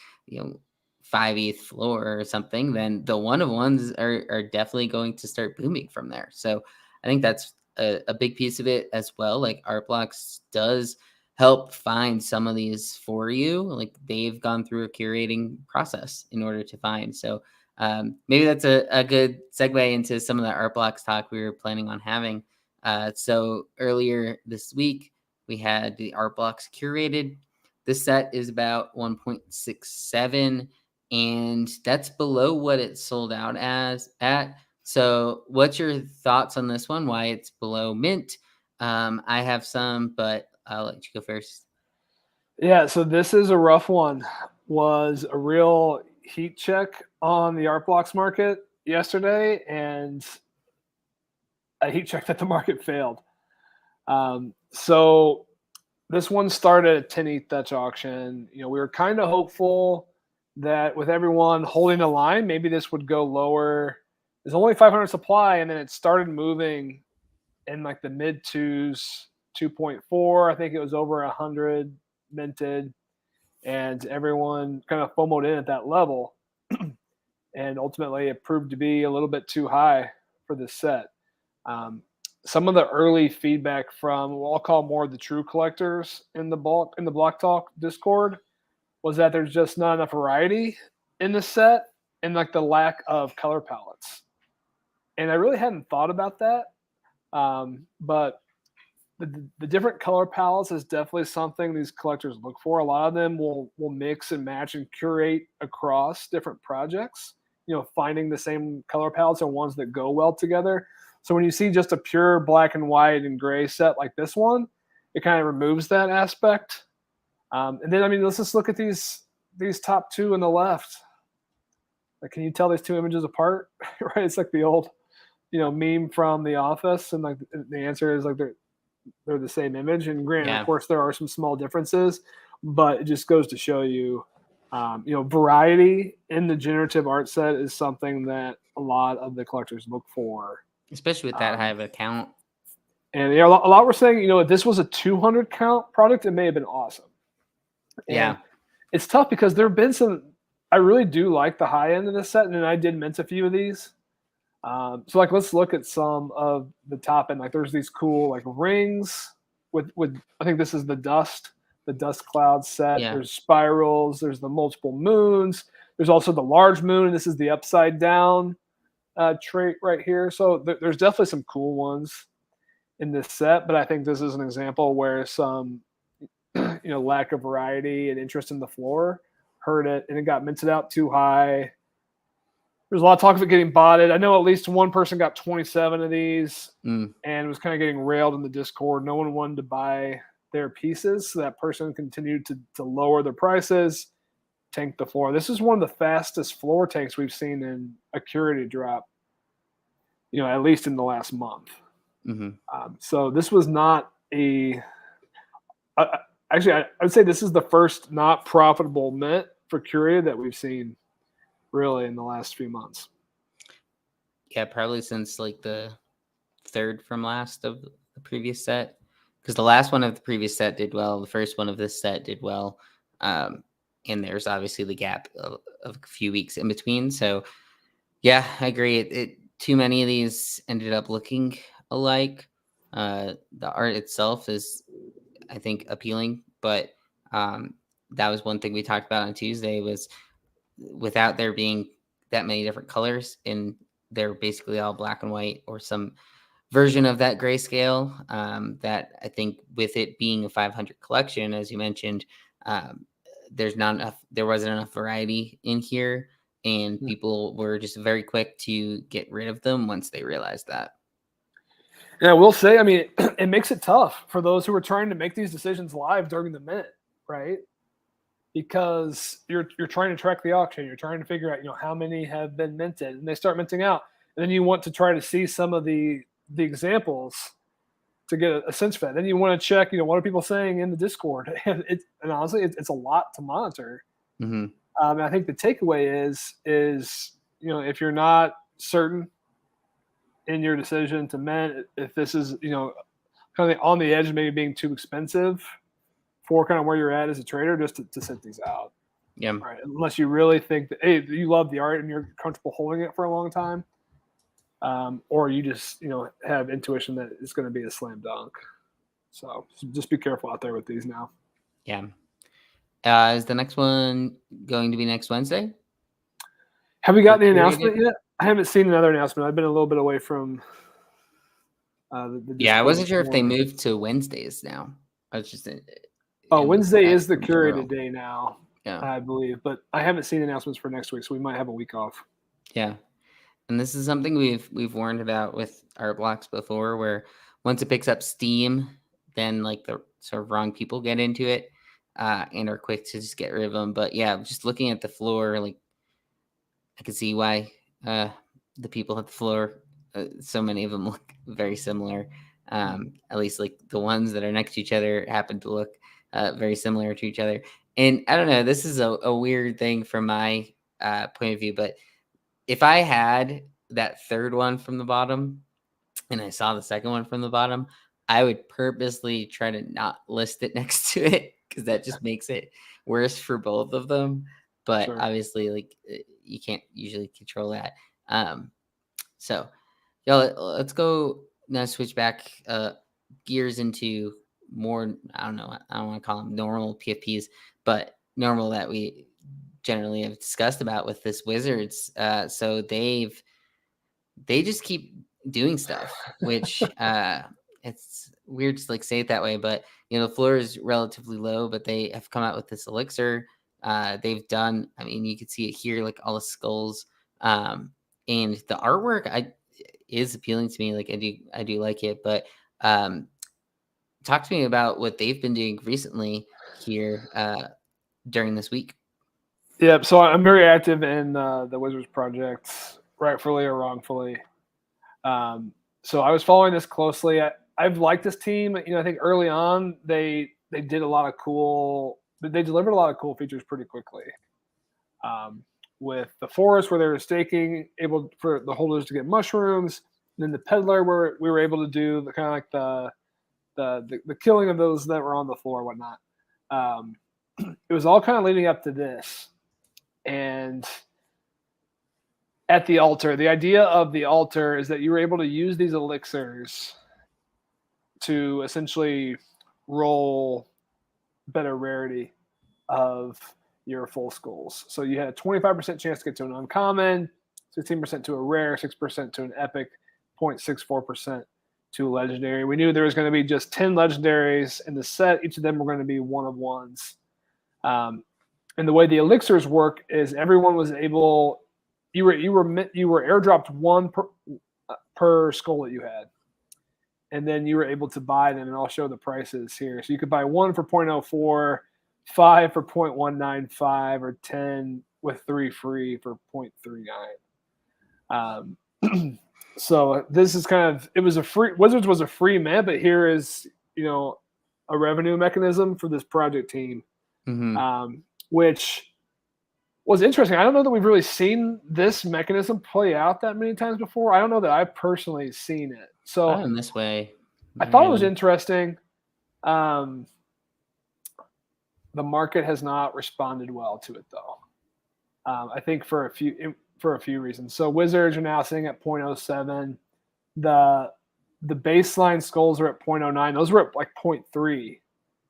5 ETH floor or something, then the one of ones are definitely going to start booming from there. So I think that's a big piece of it as well. Like art blocks does help find some of these for you. Like they've gone through a curating process in order to find. So maybe that's a good segue into some of the art blocks talk we were planning on having. So earlier this week, we had the art blocks curated. This set is about 1.67, and that's below what it sold out as at. So, what's your thoughts on this one? Why it's below mint? I have some, but I'll let you go first. Yeah, so this is a rough one. Was a real heat check on the art blocks market yesterday, and a heat check that the market failed. So this one started at 10 ETH Dutch auction. We were kind of hopeful that with everyone holding the line, maybe this would go lower. There's only 500 supply, and then it started moving in like the mid twos, 2.4. I think it was over 100 minted, and everyone kind of FOMOed in at that level. And ultimately, it proved to be a little bit too high for this set. Um, some of the early feedback from what I'll call more the true collectors in the Block Talk Discord was that there's just not enough variety in the set and like the lack of color palettes. And I really hadn't thought about that, but the different color palettes is definitely something these collectors look for. A lot of them will mix and match and curate across different projects. Finding the same color palettes and ones that go well together. So when you see just a pure black and white and gray set like this one, it kind of removes that aspect. And then, let's just look at these top two on the left. Like, can you tell these two images apart? Right? It's like the old, meme from The Office, and like the answer is like they're the same image. And granted, Yeah. of course, there are some small differences, but it just goes to show you, variety in the generative art set is something that a lot of the collectors look for. Especially with that high of a count. And a lot were saying, if this was a 200 count product, it may have been awesome. And Yeah. it's tough because there have been some. I really do like the high end of the set, and I did mint a few of these. So like, let's look at some of the top end. Like, there's these cool like rings with I think this is the dust cloud set. Yeah. There's spirals. There's the multiple moons. There's also the large moon, and this is the upside down trait right here. So there's definitely some cool ones in this set, but I think this is an example where some lack of variety and interest in the floor hurt it, and it got minted out too high. There's a lot of talk of it getting botted. I know at least one person got 27 of these and was kind of getting railed in the Discord. No one wanted to buy their pieces, so that person continued to lower their prices, tank the floor. This is one of the fastest floor tanks we've seen in a curated drop, at least in the last month. Mm-hmm. So this was not actually, I would say this is the first not profitable mint for curated that we've seen really in the last few months. Yeah, probably since like the third from last of the previous set, because the last one of the previous set did well, the first one of this set did well, and there's obviously the gap of a few weeks in between. So yeah, I agree. It too many of these ended up looking alike. The art itself is, I think, appealing, but that was one thing we talked about on Tuesday, was without there being that many different colors, and they're basically all black and white or some version of that grayscale. That I think with it being a 500 collection, as you mentioned, there wasn't enough variety in here, and people were just very quick to get rid of them once they realized that. Yeah, I will say, it makes it tough for those who are trying to make these decisions live during the mint, right? Because you're trying to track the auction, you're trying to figure out how many have been minted, and they start minting out, and then you want to try to see some of the examples to get a sense for that. Then you want to check, what are people saying in the Discord, and honestly, it's a lot to monitor. Mm-hmm. I think the takeaway is if you're not certain in your decision to mint, if this is kind of on the edge of maybe being too expensive for kind of where you're at as a trader, just to sit these out. Yeah. Right. Unless you really think that, hey, you love the art and you're comfortable holding it for a long time, or you just have intuition that it's going to be a slam dunk. So just be careful out there with these now. Yeah. Is the next one going to be next Wednesday? Have we got the announcement yet? I haven't seen another announcement. I've been a little bit away from I wasn't sure if they moved to Wednesdays now. I was just Wednesday is the curated day now. Yeah, I believe, but I haven't seen announcements for next week, so we might have a week off. Yeah, and this is something we've warned about with art blocks before, where once it picks up steam, then like the sort of wrong people get into it and are quick to just get rid of them. But yeah, just looking at the floor, like I can see why the people at the floor, so many of them look very similar. At least like the ones that are next to each other happen to look very similar to each other. And I don't know, this is a weird thing from my point of view, but if I had that third one from the bottom and I saw the second one from the bottom, I would purposely try to not list it next to it because that just makes it worse for both of them. But Sure. obviously, like you can't usually control that. So, let's go now. Switch back gears into more. I don't know. I don't want to call them normal PFPs, but normal that we generally have discussed about with this Wizards. So they just keep doing stuff, which it's weird to like say it that way, but the floor is relatively low, but they have come out with this elixir. They've done, I mean, you can see it here, like all the skulls, and the artwork is appealing to me. Like I do like it, but talk to me about what they've been doing recently here during this week. Yeah, so I'm very active in the Wizards project, rightfully or wrongfully. So I was following this closely. I've liked this team. I think early on they did a lot of cool. They delivered a lot of cool features pretty quickly. With the forest where they were staking, able for the holders to get mushrooms, and then the peddler where we were able to do the kind of like the killing of those that were on the floor, and whatnot. It was all kind of leading up to this, and at the altar, the idea of the altar is that you were able to use these elixirs to essentially roll better rarity of your full skulls. So you had a 25% chance to get to an uncommon, 16% to a rare, 6% to an epic, 0.64% to a legendary. We knew there was going to be just 10 legendaries in the set. Each of them were going to be one of ones. And the way the elixirs work is everyone was able. You were airdropped one per skull that you had, and then you were able to buy them. And I'll show the prices here. So you could buy one for 0.04, 5 for 0.195, or 10 with 3 free for 0.39. So this is kind of, it was a free, Wizards was a free man, but here is a revenue mechanism for this project team, which was interesting. I don't know that we've really seen this mechanism play out that many times before. I don't know that I've personally seen it. So in this way, I thought it was interesting. The market has not responded well to it, though. I think for a few reasons. So Wizards are now sitting at 0.07. The baseline skulls are at 0.09. Those were at like 0.3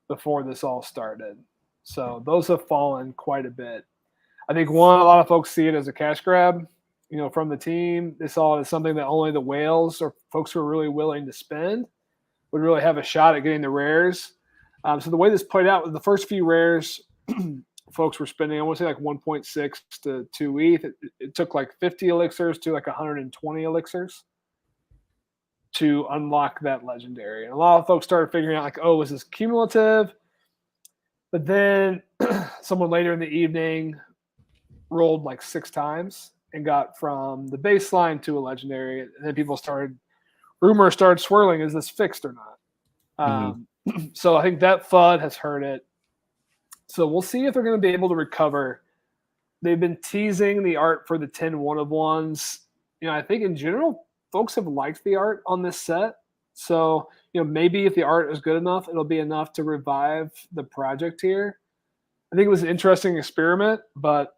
before this all started. So those have fallen quite a bit. I think a lot of folks see it as a cash grab, from the team. They saw it as something that only the whales or folks who are really willing to spend would really have a shot at getting the rares. So the way this played out was the first few rares, folks were spending, I want to say like 1.6 to 2 ETH. It took like 50 elixirs to like 120 elixirs to unlock that legendary. And a lot of folks started figuring out like, oh, is this cumulative? But then someone later in the evening rolled like 6 times and got from the baseline to a legendary. And then rumors started swirling, is this fixed or not? So I think that FUD has hurt it. So we'll see if they're going to be able to recover. They've been teasing the art for the 10 one-of-ones. I think in general, folks have liked the art on this set. So, maybe if the art is good enough, it'll be enough to revive the project here. I think it was an interesting experiment, but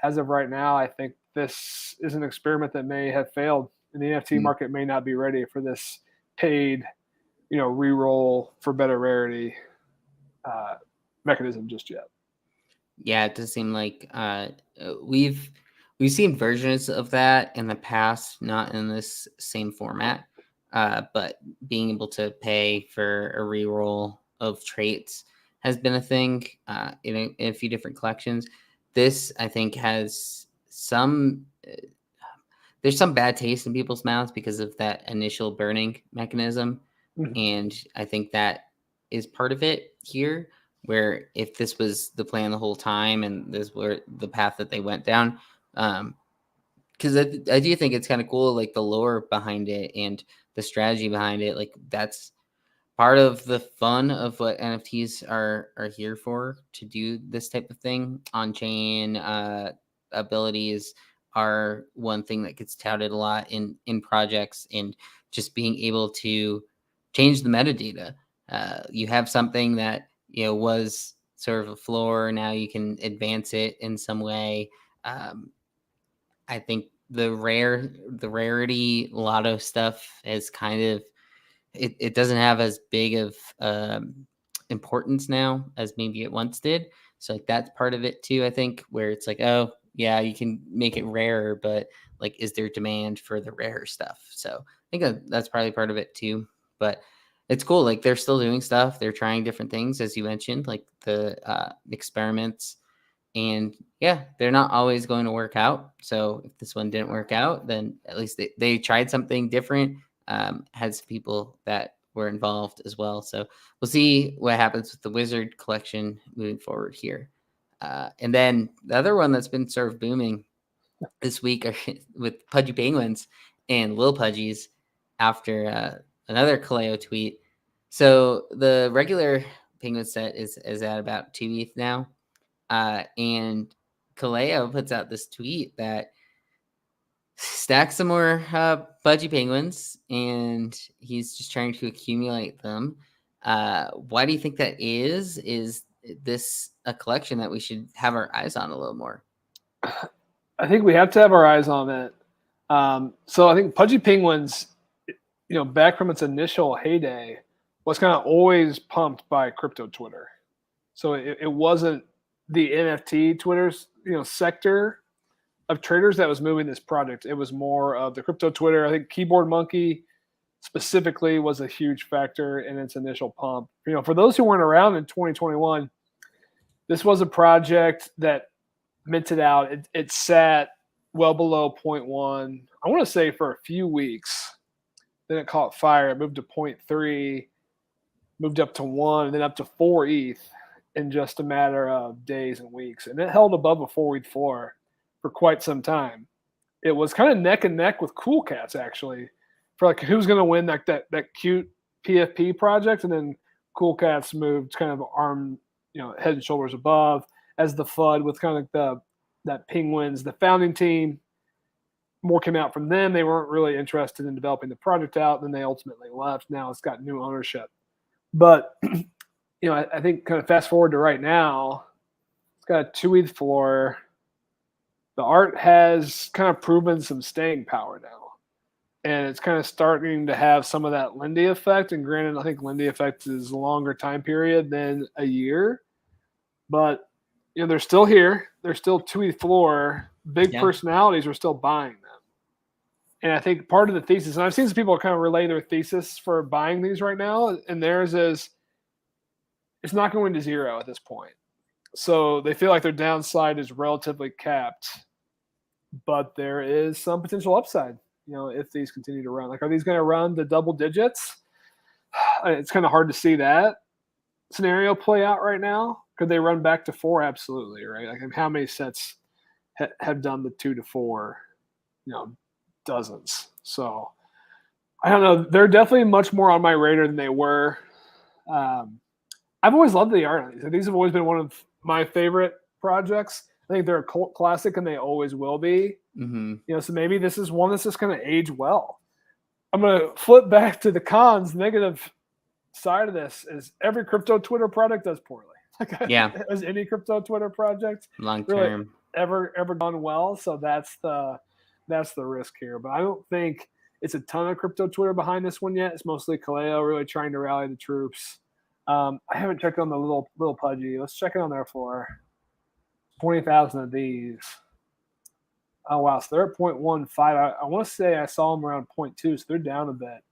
as of right now, I think this is an experiment that may have failed, and the NFT market may not be ready for this paid, re-roll for better rarity mechanism just yet. Yeah, it does seem like we've seen versions of that in the past, not in this same format, but being able to pay for a reroll of traits has been a thing in a few different collections. This, I think, has some. There's some bad taste in people's mouths because of that initial burning mechanism, and I think that is part of it here. Where if this was the plan the whole time and this were the path that they went down, because I do think it's kind of cool, like the lore behind it and the strategy behind it. Like that's part of the fun of what NFTs are here for, to do this type of thing. On chain abilities are one thing that gets touted a lot in projects, and just being able to change the metadata. You have something that was sort of a floor, now you can advance it in some way. I think the rarity lotto stuff is kind of, it doesn't have as big of importance now as maybe it once did. So like that's part of it too, I think, where it's like, oh yeah, you can make it rarer, but like, is there demand for the rare stuff? So I think that's probably part of it too. But it's cool. Like they're still doing stuff. They're trying different things, as you mentioned, like the experiments. And yeah, they're not always going to work out. So if this one didn't work out, then at least they tried something different. Had some people that were involved as well. So we'll see what happens with the Wizard collection moving forward here. And then the other one that's been sort of booming this week are with Pudgy Penguins and Lil Pudgies after another Kaleo tweet. So the regular penguin set is at about 2 ETH now. And Kaleo puts out this tweet that stacks some more Pudgy Penguins, and he's just trying to accumulate them. Why do you think that is? Is this a collection that we should have our eyes on a little more? I think we have to have our eyes on it. So I think Pudgy Penguins, back from its initial heyday, was kind of always pumped by crypto Twitter. So it wasn't the NFT Twitter's sector of traders that was moving this project. It was more of the crypto Twitter. I think Keyboard Monkey specifically was a huge factor in its initial pump. For those who weren't around in 2021, this was a project that minted out. It sat well below 0.1, I want to say, for a few weeks. Then it caught fire. It moved to 0.3, moved up to 1, and then up to 4 ETH in just a matter of days and weeks. And it held above a 4 ETH floor for quite some time. It was kind of neck and neck with Cool Cats, actually, for like who's going to win that cute PFP project. And then Cool Cats moved kind of head and shoulders above as the FUD with kind of that Penguins, the founding team. More came out from them. They weren't really interested in developing the project out. And then they ultimately left. Now it's got new ownership. But, I think kind of fast forward to right now, it's got a 2 ETH floor. The art has kind of proven some staying power now. And it's kind of starting to have some of that Lindy effect. And granted, I think Lindy effect is a longer time period than a year. But, they're still here. They're still 2 ETH floor. Big personalities are still buying them. And I think part of the thesis, and I've seen some people kind of relay their thesis for buying these right now, and theirs is it's not going to zero at this point. So they feel like their downside is relatively capped, but there is some potential upside, if these continue to run. Like, are these going to run to double digits? It's kind of hard to see that scenario play out right now. Could they run back to 4? Absolutely, right? Like, how many sets have done the 2 to 4? Dozens. So I don't know. They're definitely much more on my radar than they were. I've always loved the art on these. These have always been one of my favorite projects. I think they're a cult classic, and they always will be. Mm-hmm. So maybe this is one that's just going to age well. I'm going to flip back to the cons. Negative side of this is every crypto Twitter project does poorly. Yeah. Has any crypto Twitter project Long really term. ever gone well? So that's the risk here. But I don't think it's a ton of crypto Twitter behind this one yet. It's mostly Kaleo really trying to rally the troops. I haven't checked on the little pudgy. Let's check it on there for 20,000 of these. Oh wow, so they're at 0.15. I want to say I saw them around 0.2, so they're down a bit.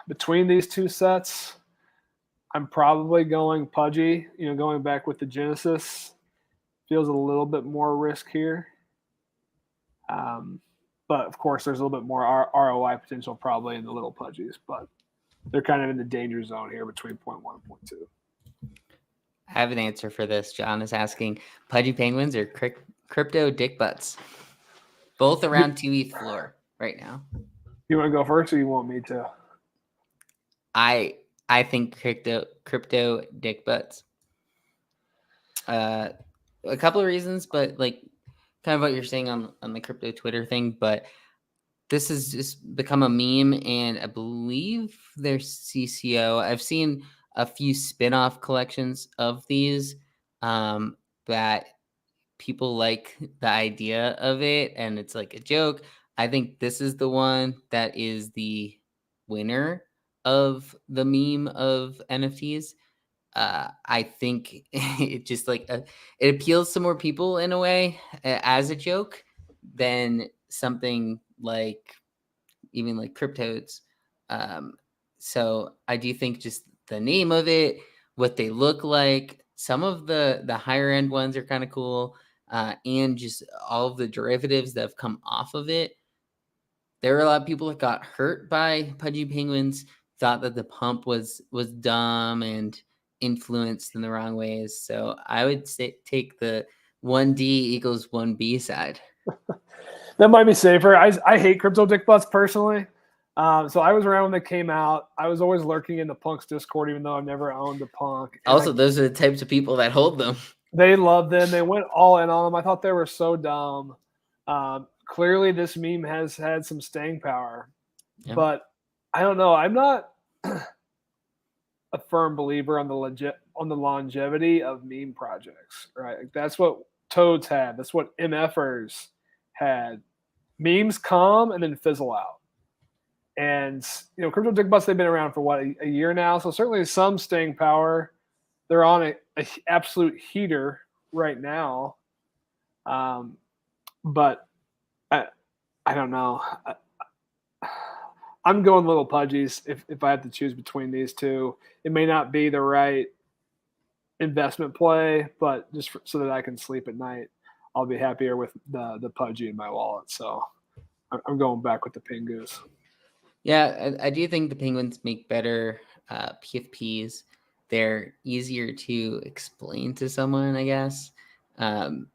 Between these two sets, I'm probably going pudgy. Going back with the Genesis feels a little bit more risk here. But of course, there's a little bit more ROI potential probably in the little pudgies, but they're kind of in the danger zone here between 0.1 and 0.2. I have an answer for this. John is asking, pudgy penguins or crypto dick butts? Both around 2 ETH floor right now. You want to go first, or you want me to? I think crypto dick butts. A couple of reasons, but like kind of what you're saying on the crypto Twitter thing, but this has just become a meme, and I believe their CCO. I've seen a few spin-off collections of these that people like the idea of it, and it's like a joke. I think this is the one that is the winner of the meme of NFTs. I think it just like it appeals to more people in a way as a joke than something like even like cryptodes. So I do think just the name of it, what they look like, some of the higher end ones are kind of cool, and just all of the derivatives that have come off of it. There were a lot of people that got hurt by pudgy penguins, thought that the pump was dumb and influenced in the wrong ways. So I would say take the 1D equals 1B side. That might be safer. I hate crypto dick butts personally. So I was around when they came out. I was always lurking in the Punk's Discord, even though I've never owned a Punk. And also, those are the types of people that hold them. They love them. They went all in on them. I thought they were so dumb. Clearly, this meme has had some staying power, but I don't know. I'm not a firm believer on the longevity of meme projects. Right? Like, that's what Toads had. That's what MFers had. Memes come and then fizzle out. And crypto dick butts, they've been around for what, a year now, so certainly some staying power. They're on a absolute heater right now, but I don't know. I'm going little pudgies if I have to choose between these two. It may not be the right investment play, but just so that I can sleep at night, I'll be happier with the pudgy in my wallet. So I'm going back with the Pingus. Yeah, I do think the penguins make better PFPs. They're easier to explain to someone, I guess. You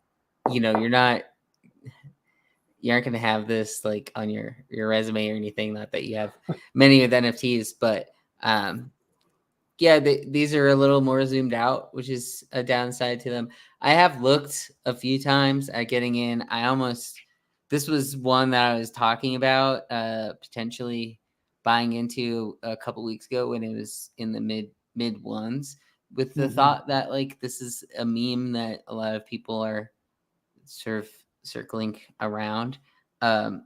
aren't going to have this like on your resume or anything. Not that you have many with NFTs, but yeah, these are a little more zoomed out, which is a downside to them. I have looked a few times at getting in. This was one that I was talking about potentially buying into a couple weeks ago when it was in the mid ones, with the thought that like this is a meme that a lot of people are sort of circling around. I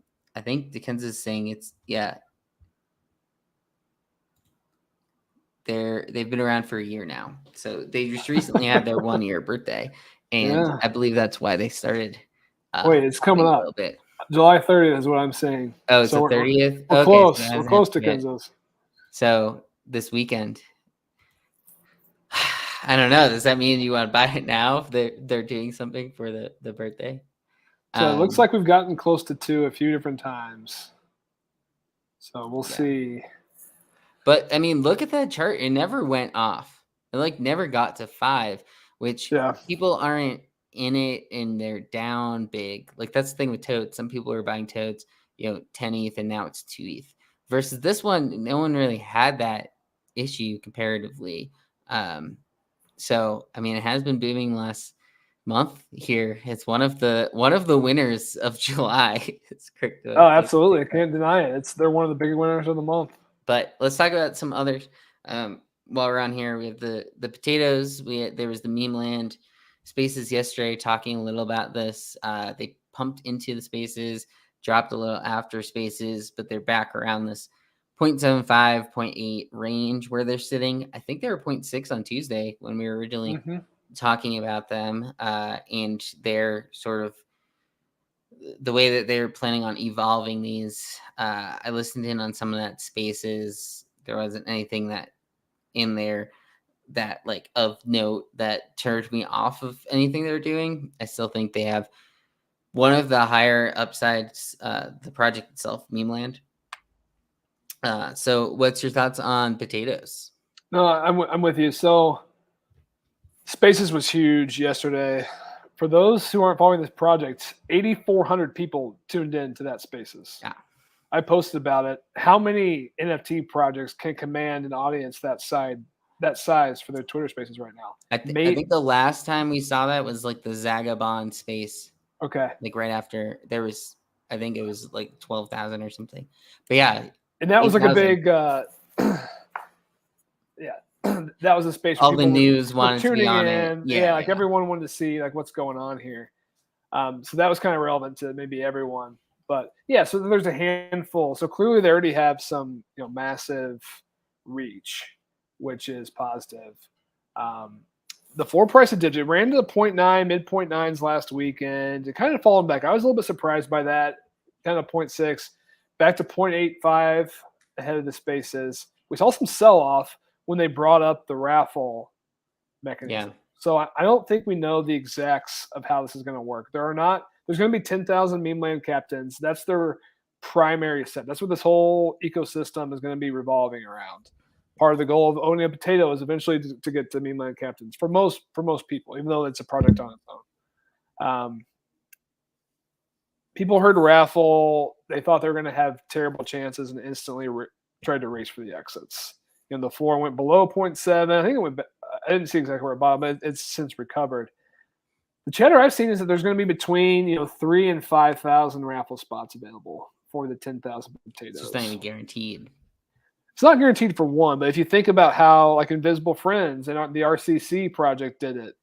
think Dickens is saying they've been around for a year now, so they just recently had their 1 year birthday, and I believe that's why they started. Wait, it's coming up. A little bit. July 30th is what I'm saying. Oh, it's the 30th. We're close. So we're close to Kansas. So this weekend, I don't know. Does that mean you want to buy it now if they're doing something for the birthday? So it looks like we've gotten close to 2 a few different times. So we'll see. But I mean, look at that chart. It never went off. It like never got to 5, which people aren't in it and they're down big. Like that's the thing with toads. Some people are buying toads, 10 ETH and now it's 2 ETH. Versus this one, no one really had that issue comparatively. So I mean, it has been booming last month here. It's one of the winners of July. It's crypto. Oh, absolutely. I can't deny it. They're one of the big winners of the month. But let's talk about some others. While we're on here, we have the potatoes. There was the meme land spaces yesterday talking a little about this. They pumped into the spaces, dropped a little after spaces, but they're back around this 0.75, 0.8 range where they're sitting. I think they were 0.6 on Tuesday when we were originally talking about them, and they're sort of the way that they're planning on evolving these. I listened in on some of that spaces. There wasn't anything that in there that like of note that turned me off of anything they're doing. I still think they have one of the higher upsides, the project itself, meme land. So what's your thoughts on potatoes? No, I'm with you. So Spaces was huge yesterday. For those who aren't following this project, 8,400 people tuned in to that Spaces. Yeah. I posted about it. How many NFT projects can command an audience that size for their Twitter Spaces right now? I think the last time we saw that was like the Zagabond space. Okay. Like right after there was, I think it was like 12,000 or something. But yeah. And that was like a big, yeah. That was a space where all the news wanted to be on it. Yeah, like everyone wanted to see like what's going on here. So that was kind of relevant to maybe everyone. But yeah, so there's a handful. So clearly they already have some, massive reach, which is positive. The floor price of Digit ran to the 0.9, mid 0.9s last weekend. It kind of fallen back. I was a little bit surprised by that. Kind of 0.6, back to 0.85 ahead of the spaces. We saw some sell-off when they brought up the raffle mechanism. Yeah. So I don't think we know the exacts of how this is going to work. There's going to be 10,000 meme land captains. That's their primary set. That's what this whole ecosystem is going to be revolving around. Part of the goal of owning a potato is eventually to get to meme land captains for most people, even though it's a project on its own. People heard raffle. They thought they were going to have terrible chances and instantly tried to race for the exits. The floor went below 0.7. I think it went. I didn't see exactly where it bottomed, but it's since recovered. The chatter I've seen is that there's going to be between 3,000 and 5,000 raffle spots available for the 10,000 potatoes. It's not even guaranteed. It's not guaranteed for one, but if you think about how like Invisible Friends and the RCC project did it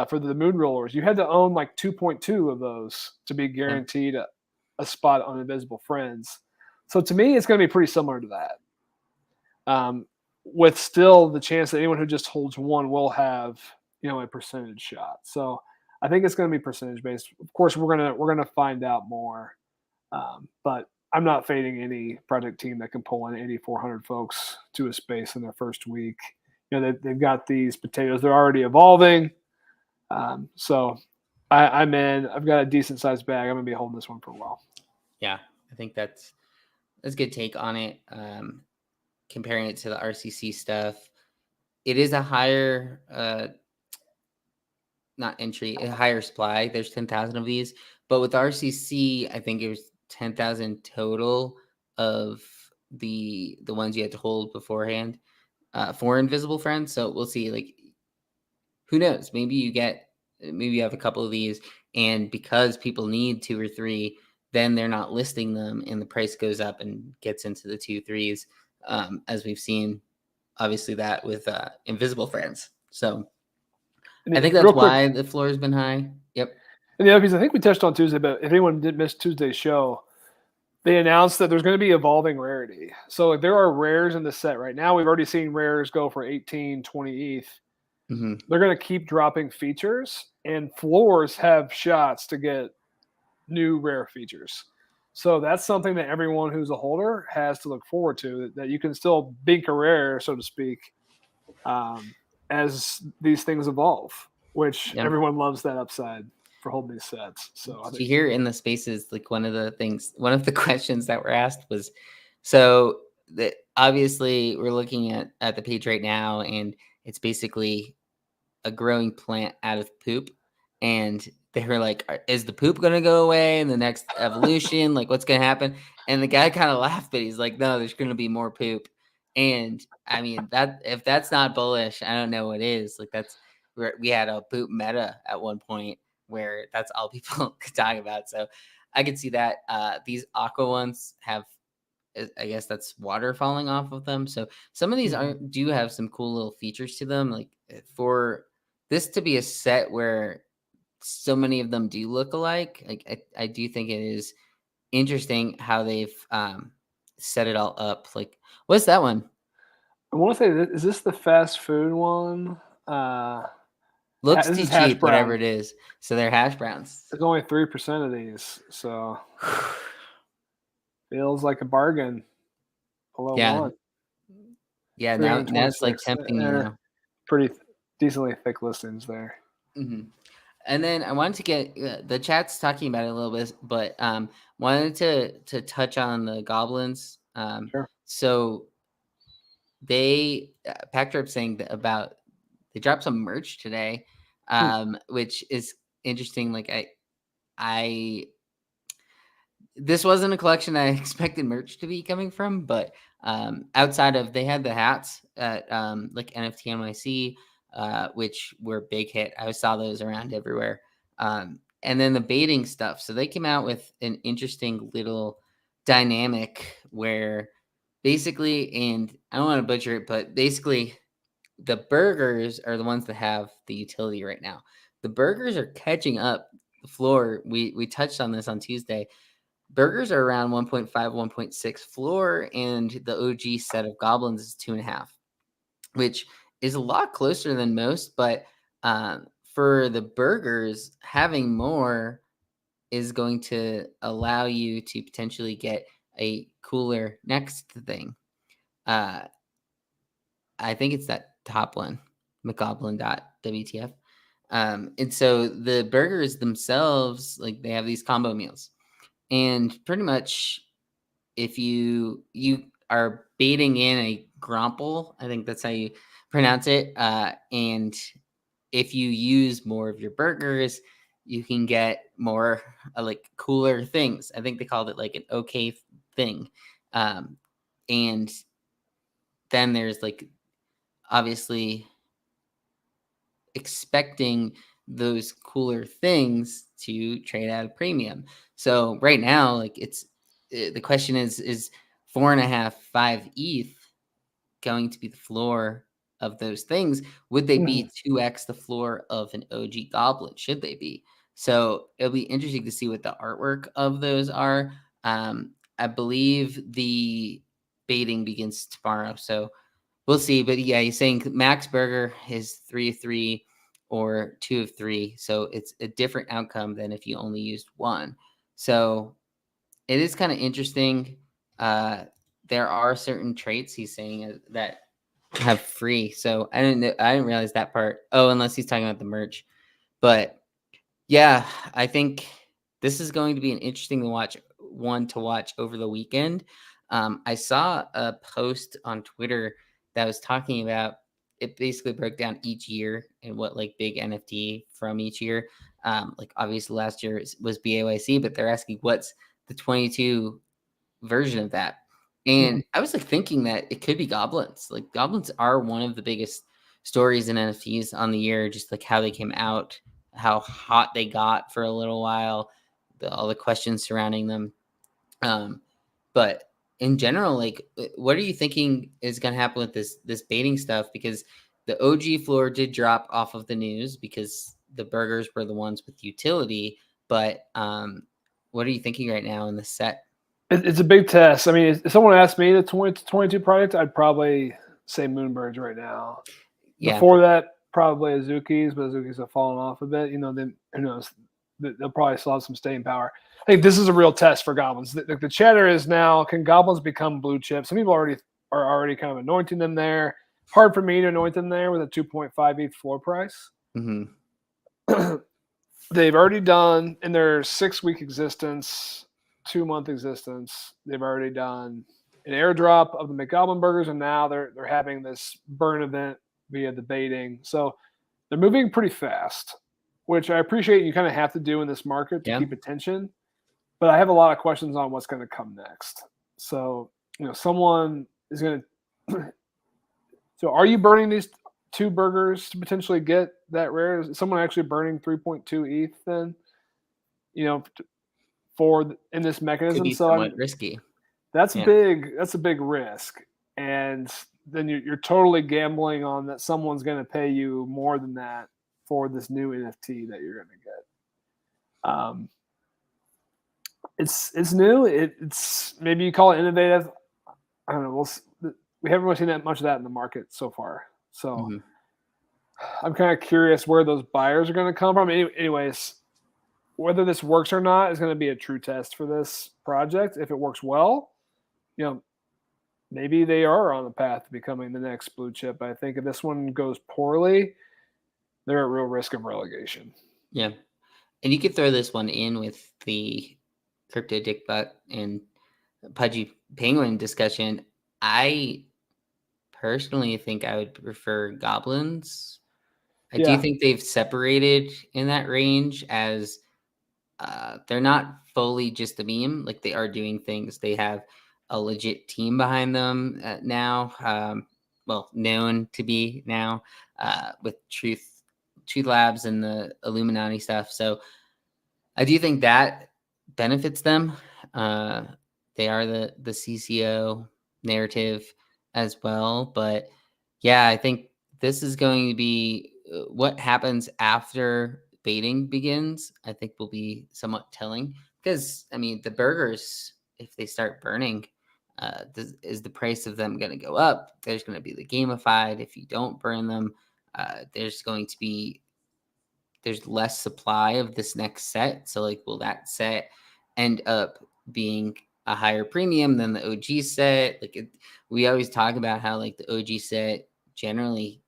for the Moon Rollers, you had to own like 2.2 of those to be guaranteed a spot on Invisible Friends. So to me, it's going to be pretty similar to that. With still the chance that anyone who just holds one will have, a percentage shot. So I think it's going to be percentage based. Of course, we're gonna find out more, but I'm not fading any project team that can pull in 8,400 folks to a space in their first week. They've got these potatoes; they're already evolving. So I'm in. I've got a decent sized bag. I'm gonna be holding this one for a while. Yeah, I think that's a good take on it. Comparing it to the RCC stuff, it is a higher, not entry, a higher supply. There's 10,000 of these, but with RCC, I think it was 10,000 total of the ones you had to hold beforehand for Invisible Friends. So we'll see. Like, who knows? Maybe you have a couple of these, and because people need 2 or 3, then they're not listing them, and the price goes up and gets into the 2, 3s. As we've seen, obviously, that with Invisible Friends. So I think that's why the floor has been high. Yep. And the other piece I think we touched on Tuesday, but if anyone did miss Tuesday's show, they announced that there's going to be evolving rarity. So there are rares in the set right now. We've already seen rares go for 18, 20 ETH. Mm-hmm. They're going to keep dropping features, and floors have shots to get new rare features. So that's something that everyone who's a holder has to look forward to, that you can still bink a rare, so to speak, as these things evolve, which everyone loves that upside for holding these sets. So did you hear in the spaces, like one of the questions that were asked was, so that obviously we're looking at the page right now, and it's basically a growing plant out of poop. And they were like, is the poop going to go away in the next evolution? Like, what's going to happen? And the guy kind of laughed, but he's like, no, there's going to be more poop. And I mean, that if that's not bullish, I don't know what is. Like, we had a boot meta at one point where that's all people could talk about. So I could see that. These aqua ones have, I guess that's water falling off of them. So some of these do have some cool little features to them. Like for this to be a set where so many of them do look alike, like I do think it is interesting how they've set it all up. Like, what's that one? I want to say, is this the fast food one? Looks This too is hash cheap, whatever brown. it is. So they're hash browns. There's only 3% of these, so feels like a bargain. Below Yeah. one. Yeah, now it's like 326. tempting me now. Pretty decently thick listings there. Mm-hmm. And then I wanted to get the chat's talking about it a little bit, but wanted to touch on the goblins. Sure. So they Packdrop saying that about they dropped some merch today, which is interesting. Like I this wasn't a collection I expected merch to be coming from, but outside of they had the hats at like NFT NYC, which were a big hit. I saw those around everywhere. And then the baiting stuff. So they came out with an interesting little dynamic where basically, and I don't want to butcher it, but basically the burgers are the ones that have the utility right now. The burgers are catching up the floor. We touched on this on Tuesday. Burgers are around 1.5, 1.6 floor, and the OG set of goblins is 2.5, which is a lot closer than most. But for the burgers, having more is going to allow you to potentially get a cooler next thing. I think it's that top one, McGoblin.wtf. And so the burgers themselves, like they have these combo meals. And pretty much if you are baiting in a gromple, I think that's how you pronounce it. And if you use more of your burgers, you can get more like cooler things. I think they called it like an okay thing. And then there's like obviously expecting those cooler things to trade at a premium. So right now, like the question is 4.5, 5 ETH going to be the floor of those things? Would they be 2x the floor of an OG goblin? Should they be? So it'll be interesting to see what the artwork of those are. I believe the baiting begins tomorrow, so we'll see. But yeah, he's saying Max Burger is 3 of 3 or 2 of 3, so it's a different outcome than if you only used one. So it is kind of interesting. There are certain traits he's saying that have free. So I didn't realize that part. Oh, unless he's talking about the merch. But yeah, I think this is going to be an interesting one to watch over the weekend. I saw a post on Twitter that was talking about it. Basically broke down each year and what like big NFT from each year. Like obviously last year was BAYC, but they're asking what's the 22 version of that. And I was like thinking that it could be goblins. Like goblins are one of the biggest stories in NFTs on the year, just like how they came out, how hot they got for a little while, all the questions surrounding them. But in general, like what are you thinking is going to happen with this baiting stuff? Because the OG floor did drop off of the news because the burgers were the ones with utility. But what are you thinking right now in the set? It's a big test. I mean, if someone asked me the 2022 product, I'd probably say Moonbirds right now. Yeah. Before that, probably Azuki's, but Azuki's have fallen off a bit. You know, then who knows? They'll probably still have some staying power. I think this is a real test for goblins. The chatter is now: can goblins become blue chips? Some people are already kind of anointing them there. Hard for me to anoint them there with a 2.5 ETH floor price. Mm-hmm. They've already done in their 6-week existence, 2-month existence. They've already done an airdrop of the McGoblin burgers, and now they're having this burn event via the baiting. So they're moving pretty fast, which I appreciate. You kind of have to do in this market to keep attention. But I have a lot of questions on what's going to come next. So someone is going to. So are you burning these? 2 burgers to potentially get that rare? Is someone actually burning 3.2 ETH then? In this Could mechanism. be So somewhat risky. that's Yeah. big. That's a big risk, and then you're totally gambling on that someone's going to pay you more than that for this new NFT that you're going to get. It's new. It's maybe you call it innovative. I don't know. We haven't really seen that much of that in the market so far. So I'm kind of curious where those buyers are going to come from. Anyways, whether this works or not is going to be a true test for this project. If it works well, maybe they are on the path to becoming the next blue chip. I think if this one goes poorly, they're at real risk of relegation. Yeah. And you could throw this one in with the Crypto Dick Butt and Pudgy Penguin discussion. I personally think I would prefer goblins. I do think they've separated in that range as they're not fully just a meme. Like they are doing things. They have a legit team behind them now. Known to be now with Truth Labs and the Illuminati stuff. So I do think that benefits them. They are the CCO narrative as well. But yeah, I think this is going to be what happens after baiting begins. I think will be somewhat telling because I mean the burgers, if they start burning, is the price of them going to go up? There's going to be the gamified. If you don't burn them, there's going to be there's less supply of this next set. So like, will that set end up being a higher premium than the OG set? We always talk about how like the OG set generally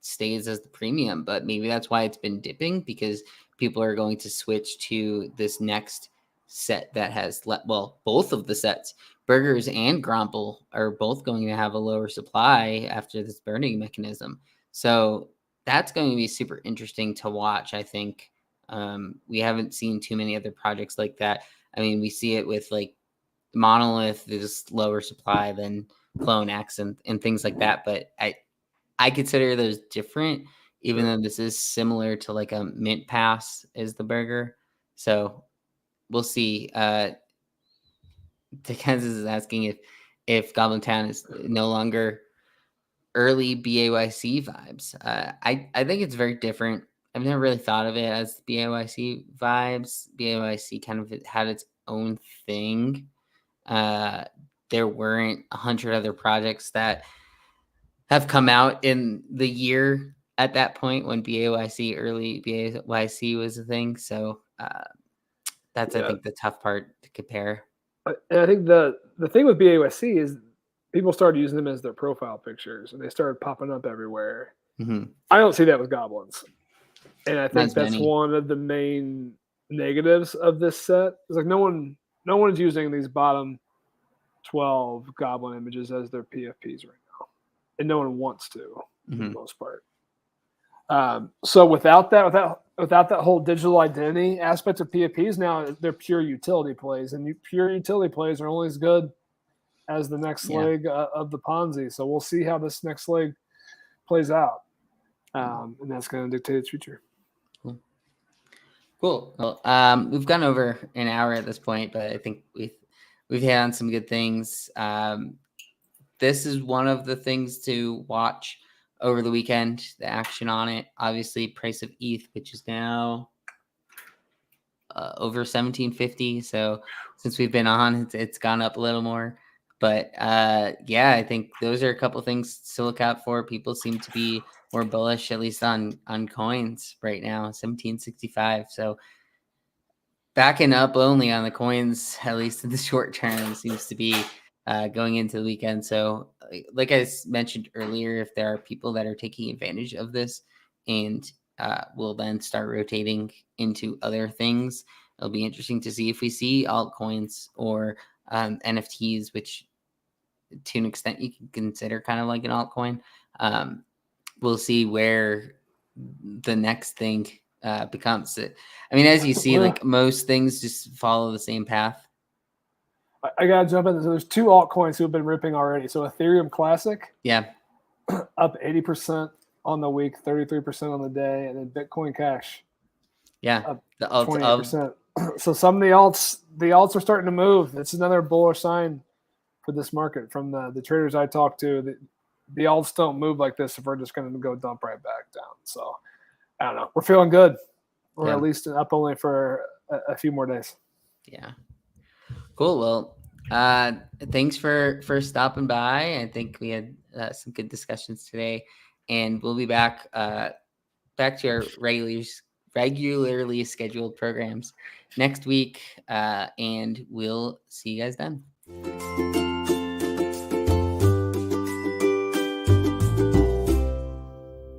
stays as the premium, but maybe that's why it's been dipping because people are going to switch to this next set that has both of the sets, burgers and Gromple, are both going to have a lower supply after this burning mechanism. So that's going to be super interesting to watch. I think we haven't seen too many other projects like that. I mean, we see it with like Monolith is lower supply than Clone X and things like that. But I consider those different, even though this is similar to like a Mint Pass is the burger. So we'll see. Kansas is asking if Goblin Town is no longer early BAYC vibes. I think it's very different. I've never really thought of it as BAYC vibes. BAYC kind of had its own thing. There weren't 100 other projects that have come out in the year at that point when early BAYC was a thing. So that's, I think, the tough part to compare. And I think the thing with BAYC is people started using them as their profile pictures, and they started popping up everywhere. Mm-hmm. I don't see that with goblins, and I think that's many. one of the main negatives of this set. It's like no one is using these bottom 12 goblin images as their PFPs right now, and no one wants to for the most part. So without that whole digital identity aspect of PFPs, now they're pure utility plays, and pure utility plays are only as good as the next leg of the Ponzi. So we'll see how this next leg plays out, and that's going to dictate its future. Cool. Well, we've gone over an hour at this point, but I think we've hit on some good things. This is one of the things to watch over the weekend, the action on it. Obviously, price of ETH, which is now over 1750. So since we've been on, it's gone up a little more. But I think those are a couple things to look out for. People seem to be more bullish, at least on coins right now, 1765. So backing up only on the coins, at least in the short term, seems to be going into the weekend. So like I mentioned earlier, if there are people that are taking advantage of this and will then start rotating into other things, it'll be interesting to see if we see altcoins or NFTs, which to an extent you can consider kind of like an altcoin. We'll see where the next thing becomes it. I mean, as you see, like most things just follow the same path. I gotta jump in. So there's 2 altcoins who have been ripping already. So Ethereum Classic, yeah, up 80%. on the week, 33% on the day, and then Bitcoin Cash Yeah, up the alt of 28%. So some of the alts are starting to move. It's another bullish sign for this market from the traders I talked to. The alts don't move like this if we're just going to go dump right back down. So I don't know. We're feeling good. We're at least up only for a few more days. Yeah. Cool. Well, thanks for stopping by. I think we had some good discussions today, and we'll be back to our regularly scheduled programs next week, and we'll see you guys then.